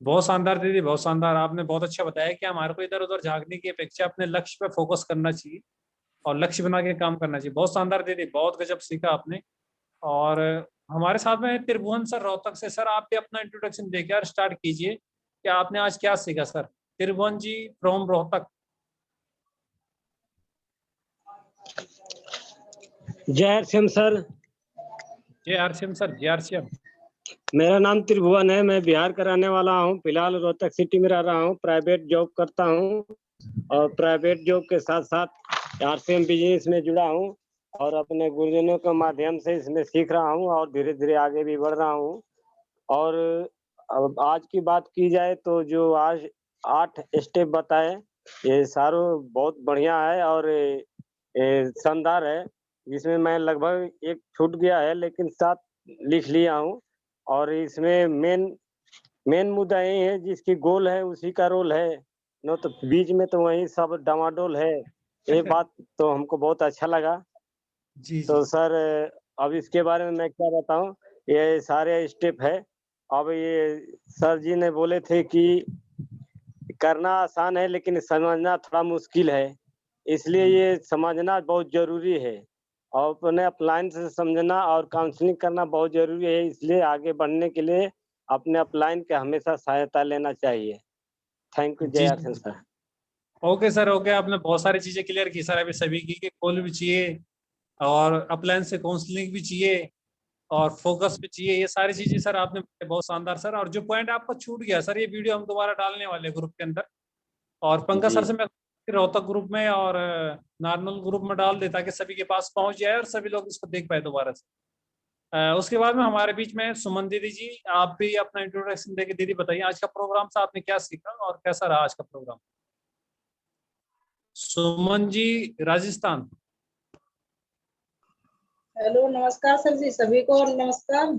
बहुत शानदार दीदी, बहुत शानदार। आपने बहुत अच्छा बताया कि हमारे को इधर उधर झांकने की अपेक्षा अपने लक्ष्य पे फोकस करना चाहिए और लक्ष्य बना के काम करना चाहिए। बहुत शानदार दीदी, बहुत गजब सीखा आपने। और हमारे साथ में त्रिभुवन सर रोहतक से। सर आप भी अपना इंट्रोडक्शन देके और स्टार्ट कीजिए कि आपने आज क्या सीखा sir. Tribhuvan ji from Rohtak. JRCM sir. JRCM sir, JRCM। मेरा नाम त्रिभुवन है, मैं बिहार का रहने वाला हूँ। फिलहाल रोहतक सिटी में रह रहा हूँ, प्राइवेट जॉब करता हूँ और प्राइवेट जॉब के साथ साथ आरसीएम बिजनेस में जुड़ा हूँ और अपने गुरुजनों के माध्यम से इसमें सीख रहा हूँ और धीरे धीरे आगे भी बढ़ रहा हूँ। और अब आज की बात की जाए तो जो आज 8 स्टेप बताए, ये सारों बहुत बढ़िया है और ये शानदार है, जिसमें मैं लगभग एक छूट गया है लेकिन 7 लिख लिया हूँ। और इसमें मेन मुद्दा यही है, जिसकी गोल है उसी का रोल है, न तो बीच में तो वही सब डामाडोल है। ये बात तो हमको बहुत अच्छा लगा। जी तो सर अब इसके बारे में मैं क्या बताऊं, ये सारे स्टेप है। अब ये सर जी ने बोले थे कि करना आसान है लेकिन समझना थोड़ा मुश्किल है, इसलिए ये समझना बहुत जरूरी है और अपने अपलाइन से समझना और काउंसलिंग करना बहुत जरूरी है। इसलिए आगे बढ़ने के लिए अपने अपलाइन के हमेशा सहायता लेना चाहिए। Thank you. जी जय RCM sir. Okay sir, okay. आपने बहुत सारी चीजें क्लियर की सर अभी सभी की, कॉल भी चाहिए और अपलाइन से काउंसलिंग भी चाहिए और फोकस भी चाहिए। ये सारी चीजें सर आपने बहुत शानदार सर। और जो पॉइंट आपका छूट गया सर, ये वीडियो हम दोबारा डालने वाले ग्रुप के अंदर, और पंकज सर जी से मैं रोहतक ग्रुप में और नारनौल ग्रुप में डाल देता कि सभी के पास पहुंच जाए और सभी लोग इसको देख पाए दोबारा से। उसके बाद में हमारे बीच में सुमन दीदी जी, आप भी अपना इंट्रोडक्शन देके दीदी बताइए आज का प्रोग्राम से आपने क्या सीखा और कैसा रहा आज का प्रोग्राम। सुमन जी, राजस्थान। हेलो, नमस्कार सर जी, सभी को नमस्कार।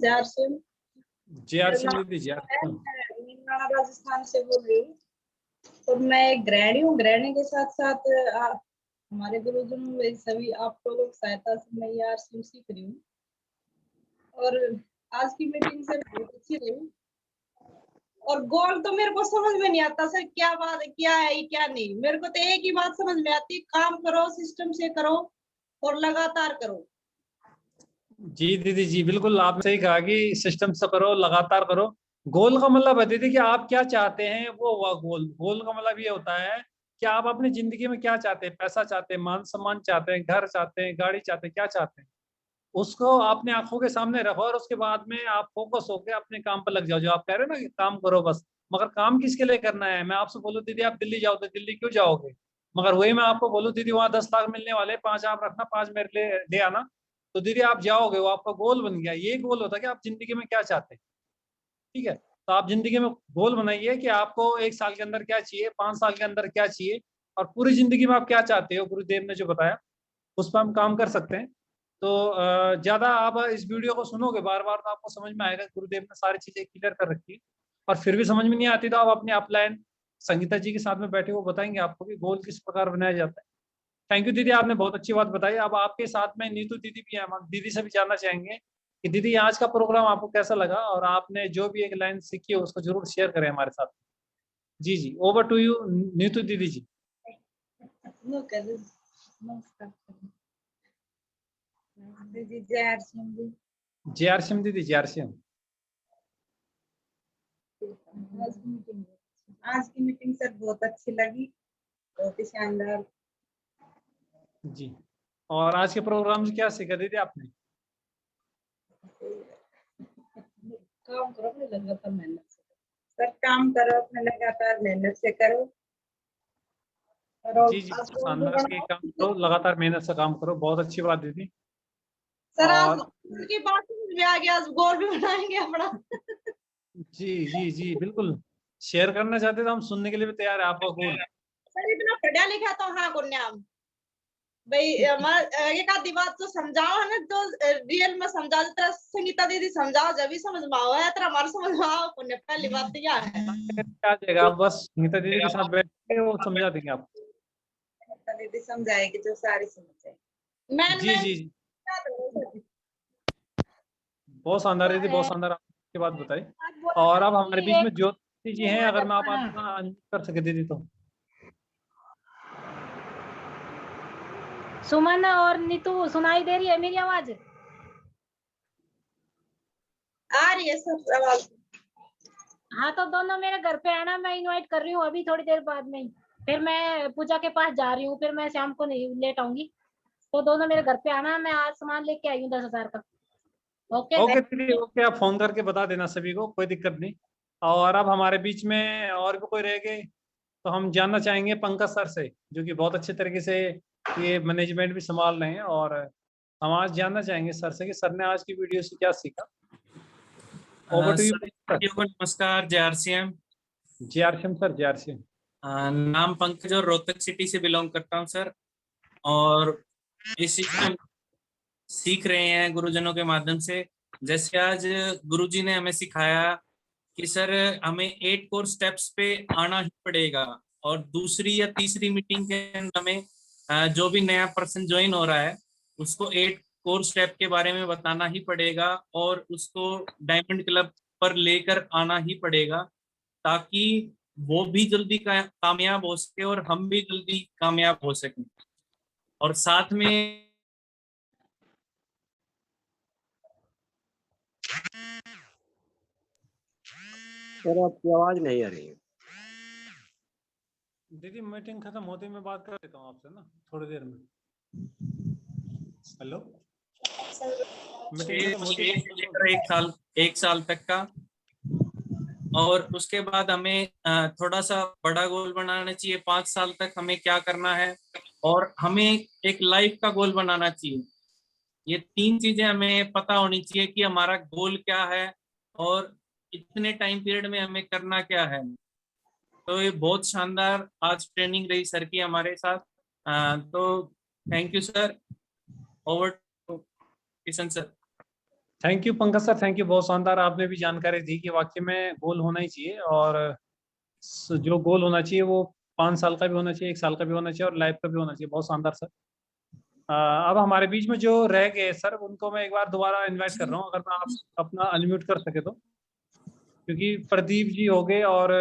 JRCM दीदी जी, मैं राजस्थान से बोल रही हूँ और मैं एक गृहिणी हूँ। गृहिणी के साथ साथ हमारे गुरुजनों सभी आप लोगों की सहायता से मैं JRCM सीख रही हूँ और आज की मीटिंग से बहुत अच्छी रही। और गोल तो मेरे को समझ में नहीं आता सर, क्या बात है, क्या है क्या नहीं। मेरे को तो एक ही बात समझ में आती, काम करो, सिस्टम से करो और लगातार करो। जी दीदी जी, बिल्कुल आपने सही कहा कि सिस्टम से करो, लगातार करो। गोल का मतलब है दीदी कि आप क्या चाहते हैं, वो हुआ गोल। गोल का मतलब ये होता है कि आप अपनी जिंदगी में क्या चाहते हैं, पैसा चाहते हैं, मान सम्मान चाहते हैं, घर चाहते हैं, गाड़ी चाहते हैं, क्या चाहते हैं, उसको अपने आंखों के सामने रखो और उसके बाद में आप फोकस होकर अपने काम पर लग जाओ। जो आप कह रहे हो ना कि काम करो बस, मगर काम किसके लिए करना है। मैं आपसे बोलूं दीदी आप दिल्ली जाओ तो दिल्ली क्यों जाओगे, मगर वही मैं आपको बोलूं दीदी वहां 10 लाख मिलने वाले, 5 आप रखना, 5 मेरे लिए ले आना, तो दीदी आप जाओगे, वो आपका गोल बन गया। ये गोल होता है कि आप जिंदगी में क्या चाहते हैं। ठीक है, तो आप जिंदगी में गोल बनाइए कि आपको 1 साल के अंदर क्या चाहिए, 5 साल के अंदर क्या चाहिए, और पूरी जिंदगी में आप क्या चाहते हो, गुरुदेव ने जो बताया उस पर हम काम कर सकते हैं। तो ज्यादा आप इस वीडियो को सुनोगे बार बार तो आपको समझ में आएगा, गुरुदेव ने सारी चीजें क्लियर कर रखी है। और फिर भी समझ में नहीं आती तो आप अपने अपलाइन संगीता जी के साथ में बैठे वो बताएंगे आपको कि गोल किस प्रकार बनाया जाता है। थैंक यू दीदी, आपने बहुत अच्छी बात बताई। अब आपके साथ में नीतू दीदी भी है, हम दीदी से भी जानना चाहेंगे कि दीदी आज का प्रोग्राम आपको कैसा लगा और आपने जो भी एक लाइन सीखी है उसको जरूर शेयर करें हमारे साथ। जी जी, ओवर टू यू नीतू दीदी जी। नमस्कार दीदी। JRCM जी। JRCM दीदी, JRCM। आज की मीटिंग सर बहुत अच्छी लगी, बहुत ही शानदार। जी, और आज के प्रोग्राम से क्या सीखा दीदी आपने। काम करो अपने लगातार मेहनत से सर, काम करो अपने लगातार मेहनत से करो। जी जी, शानदार के काम करो, लगातार मेहनत से काम करो, बहुत अच्छी बात दीदी। सर आज और की बात समझ में आ गया, आज गोल भी बनाएंगे अपना। जी जी जी, बिल्कुल शेयर करना चाहते तो हम सुनने के लिए भी तैयार है आपका गोल। सर इतना पढ़ा लिखा तो हाँ गुन्याम भाई, एक आधी बात तो समझाओ है ना, तो रियल में समझा देता। संगीता दीदी समझाओ जब भी समझ में आओ है, तेरा हमारा समझ में आओ पुण्य। पहली बात तो यह है, क्या जाएगा, आप बस संगीता दीदी के साथ बैठ के वो समझा देंगे आपको। दीदी समझाएगी जो सारी समझ जाएगी। जी जी जी, बहुत शानदार दीदी, बहुत शानदार आपकी बात बताई। और अब हमारे बीच में ज्योति जी हैं, अगर मैं आप अनम्यूट कर सके दीदी तो। सुमन और नीतू सुनाई दे रही है मेरी आवाज? आ रही है सब आवाज। हाँ तो दोनों मेरे घर पे आना, मैं इनवाइट कर रही हूँ अभी थोड़ी देर बाद में ही। फिर मैं पूजा के पास जा रही हूँ, फिर मैं शाम को नहीं लेट आऊंगी, तो दोनों मेरे घर पे आना। मैं आज सामान लेके आई हूँ 10,000 का। ओके दीदी, ओके, आप फोन करके बता देना सभी को, कोई दिक्कत नहीं। और अब हमारे बीच में और भी कोई रह गए तो हम जानना चाहेंगे पंकज सर से, जो कि बहुत अच्छे तरीके से ये मैनेजमेंट भी संभाल रहे हैं। और हम आज जानना चाहेंगे सर से कि सर ने आज की वीडियो से क्या सीखा। Over to you. नमस्कार, JRCM। JRCM sir, JRCM। नाम पंकज और रोहतक सिटी से बिलोंग करता हूँ सर, और इस सिस्टम सीख रहे हैं गुरुजनों के माध्यम से। जैसे आज गुरुजी ने हमें सिखाया कि सर हमें 8 कोर स्टेप्स पे आना ही पड़ेगा, और दूसरी या तीसरी मीटिंग के अंदर हमें जो भी नया पर्सन ज्वाइन हो रहा है उसको 8 कोर स्टेप के बारे में बताना ही पड़ेगा, और उसको डायमंड क्लब पर लेकर आना ही पड़ेगा, ताकि वो भी जल्दी कामयाब हो सके और हम भी जल्दी कामयाब हो सकें। और साथ में सर आपकी आवाज नहीं आ रही है। दीदी मीटिंग खत्म होते ही मैं बात कर लेता हूँ आपसे ना, थोड़ी देर में। हेलो, एक साल तक का, और उसके बाद हमें थोड़ा सा बड़ा गोल बनाना चाहिए। 5 साल तक हमें क्या करना है, और हमें एक लाइफ का गोल बनाना चाहिए। ये 3 चीजें हमें पता होनी चाहिए कि हमारा गोल क्या है और इतने टाइम पीरियड में हमें करना क्या है। तो ये बहुत शानदार आज ट्रेनिंग रही सर की हमारे साथ। तो thank you sir. Over to Kishan sir. Thank you Pankaj sir, thank you. बहुत शानदार आपने भी जानकारी दी कि वाकई में गोल होना ही चाहिए, और जो गोल होना चाहिए वो 5 साल का भी होना चाहिए, 1 साल का भी होना चाहिए, और लाइफ का भी होना चाहिए। बहुत शानदार सर। अब हमारे बीच में जो रह गए सर, उनको मैं एक बार दोबारा इनवाइट कर रहा हूँ, अगर मैं आप अपना अनम्यूट कर सके तो, क्योंकि प्रदीप जी हो गए और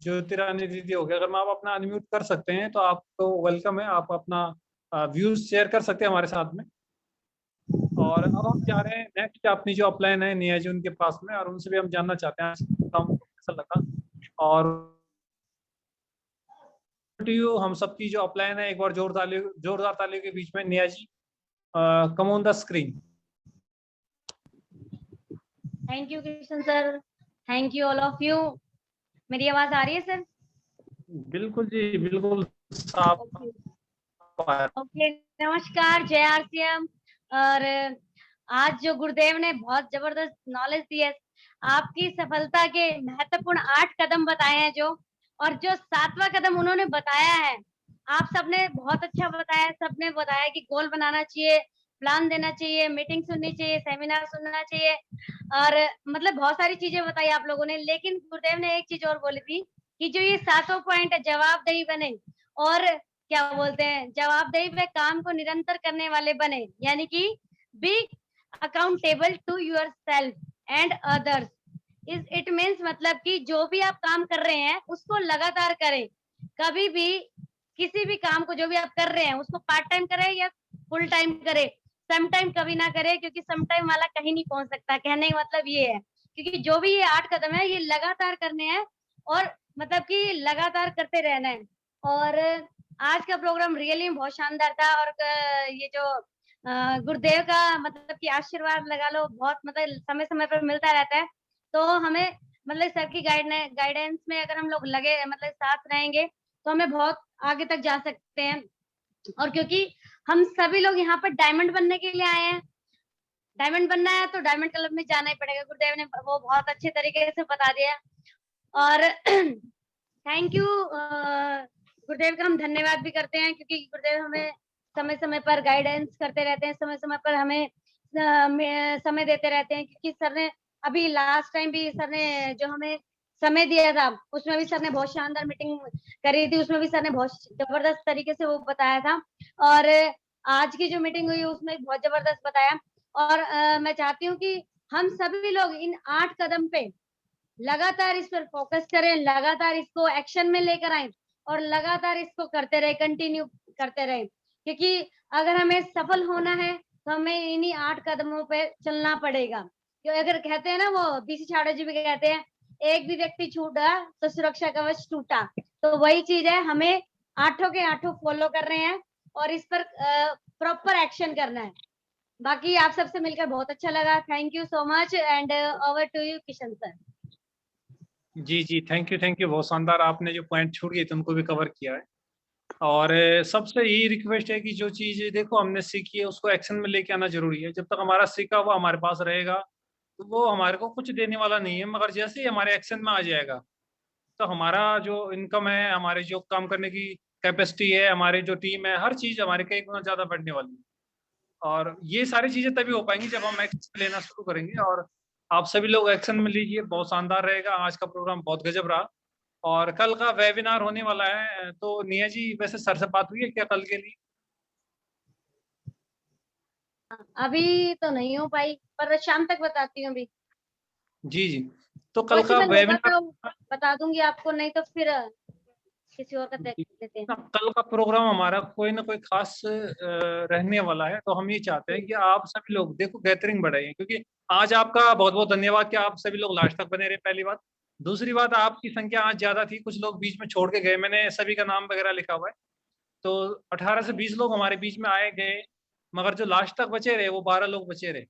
ज्योतिरानी दीदी हो गए। अगर मैं आप अपना अनम्यूट कर सकते हैं तो आपको वेलकम है, आप अपना व्यूज शेयर कर सकते हैं हमारे साथ में। और अब हम जा रहे हैं नेक्स्ट, अपनी जो अपलाइन है निया जी उनके पास में, और उनसे भी हम जानना चाहते हैं कैसा लगा। और हम सबकी जो अपलाइन है, एक बार जोरदार तालियों के बीच में Niya ji, come on the screen. Thank you Krishna sir, thank you all of you. मेरी आवाज आ रही है सर? बिल्कुल जी, बिल्कुल साफ। ओके, नमस्कार JRCM। और आज जो गुरुदेव ने बहुत जबरदस्त नॉलेज दी है, आपकी सफलता के महत्वपूर्ण 8 कदम बताए हैं जो, और जो 7वां कदम उन्होंने बताया है, आप सबने बहुत अच्छा बताया। सबने बताया कि गोल बनाना चाहिए, प्लान देना चाहिए, मीटिंग सुननी चाहिए, सेमिनार सुनना चाहिए, और मतलब बहुत सारी चीजें बताई आप लोगों ने। लेकिन गुरुदेव ने एक चीज और बोली थी कि जो ये 7 पॉइंट जवाबदेही बने, और क्या बोलते हैं, जवाबदेही पे काम को निरंतर करने वाले बने, यानी कि be accountable to yourself and others. It means मतलब कि जो भी आप काम कर रहे हैं उसको लगातार करें। कभी भी किसी भी काम को जो भी आप कर रहे हैं उसको पार्ट टाइम करें या फुल टाइम करें, सम टाइम कभी ना करें, क्योंकि सम टाइम वाला कहीं नहीं पहुंच सकता। कहने का मतलब ये है, क्योंकि जो भी ये 8 कदम है ये लगातार करने हैं, और मतलब कि लगातार करते रहना है। और आज का प्रोग्राम रियली बहुत शानदार था, और ये जो गुरुदेव का मतलब कि आशीर्वाद लगा लो, बहुत मतलब समय समय पर मिलता रहता है। तो हमें मतलब सर की गाइडेंस में अगर हम लोग लगे मतलब साथ रहेंगे तो हमें बहुत आगे तक जा सकते हैं। और क्योंकि हम सभी लोग यहाँ पर डायमंड बनने के लिए आए हैं, डायमंड बनना है तो डायमंड क्लब में जाना ही पड़ेगा। गुरुदेव ने वो बहुत अच्छे तरीके से बता दिया। और थैंक यू गुरुदेव का हम धन्यवाद भी करते हैं, क्योंकि गुरुदेव हमें समय समय पर गाइडेंस करते रहते हैं, समय समय पर हमें समय देते रहते हैं। क्योंकि सर ने अभी लास्ट टाइम भी सर ने जो हमें समय दिया था, उसमें भी सर ने बहुत शानदार मीटिंग करी थी, उसमें भी सर ने बहुत जबरदस्त तरीके से वो बताया था। और आज की जो मीटिंग हुई उसमें बहुत जबरदस्त बताया। और मैं चाहती हूँ कि हम सभी लोग इन 8 कदम पे लगातार इस पर फोकस करें, लगातार इसको एक्शन में लेकर आए, और लगातार इसको करते रहे, कंटिन्यू करते रहे। क्योंकि अगर हमें सफल होना है तो हमें इन्हीं 8 कदमों पे चलना पड़ेगा। क्यों, अगर कहते हैं ना, वो BC छाड़ो जी भी कहते हैं, एक भी व्यक्ति छूटा तो सुरक्षा कवच टूटा। तो वही चीज है, हमें 8 के 8 फॉलो कर रहे हैं और इस पर प्रॉपर एक्शन करना है। बाकी आप सबसे मिलकर बहुत अच्छा लगा। Thank you so much and over to you Kishan sir. जी थैंक यू, बहुत शानदार। आपने जो पॉइंट छूट गए थे उनको भी कवर किया है। और सबसे यही रिक्वेस्ट है कि जो चीज देखो हमने सीखी है उसको एक्शन में लेके आना जरूरी है। जब तक हमारा सीखा हुआ हमारे पास रहेगा तो वो हमारे को कुछ देने वाला नहीं है, मगर जैसे ही हमारे एक्शन में आ जाएगा तो हमारा जो इनकम है, हमारे जो काम करने की कैपेसिटी है, हमारे जो टीम है, हर चीज हमारे कई गुना ज्यादा बढ़ने वाली है। और ये सारी चीजें तभी हो पाएंगी जब हम एक्शन लेना शुरू करेंगे। और आप सभी लोग एक्शन में लीजिए, बहुत शानदार रहेगा। आज का प्रोग्राम बहुत गजब रहा। और कल का वेबिनार होने वाला है, तो निया जी वैसे सर से बात हुई है क्या कल के लिए? अभी तो नहीं हो पाई, पर शाम तक बताती हूँ अभी। जी तो कल का पॉसिबल होगा वेबिनार तो बता दूंगी आपको, नहीं तो फिर किसी और का देख लेते हैं। कल का प्रोग्राम हमारा कोई ना कोई खास रहने वाला है। तो हम ये चाहते हैं कि आप सभी लोग देखो गैदरिंग बढ़ाइए, क्योंकि आज आपका बहुत बहुत धन्यवाद कि आप सभी लोग लास्ट तक बने रहे, पहली बात। दूसरी बात, आपकी संख्या आज ज्यादा थी, कुछ लोग बीच में छोड़ के गए, मैंने सभी का नाम वगैरह लिखा हुआ है। तो 18 से 20 लोग हमारे बीच में आए गए, मगर जो लास्ट तक बचे रहे वो 12 लोग बचे रहे।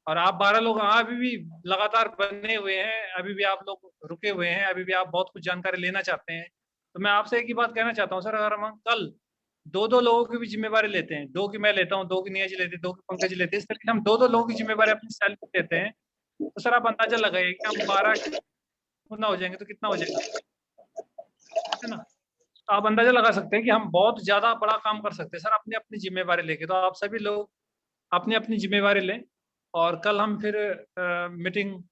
और आप 12 लोग अभी भी लगातार बने हुए हैं, अभी भी आप लोग रुके हुए हैं, अभी भी आप बहुत कुछ जानकारी लेना चाहते हैं। तो मैं आपसे एक ही बात कहना चाहता हूँ सर, अगर हम कल 2-2 लोगों की भी जिम्मेवारी लेते हैं, 2 की मैं लेता हूँ, 2 की निया जी लेते हैं, 2 की पंकज जी लेते हैं, इस तरीके से हम 2-2 लोगों की जिम्मेवारी अपनी सेल्फ लेते हैं, तो सर आप अंदाजा लगाइए कि हम 12 गुना हो जाएंगे तो कितना हो जाएगा, है ना? तो आप अंदाजा लगा सकते हैं कि हम बहुत ज्यादा बड़ा काम कर सकते हैं सर अपनी अपनी जिम्मेवारी लेके। तो आप सभी लोग अपनी अपनी जिम्मेवारी लें और कल हम फिर मीटिंग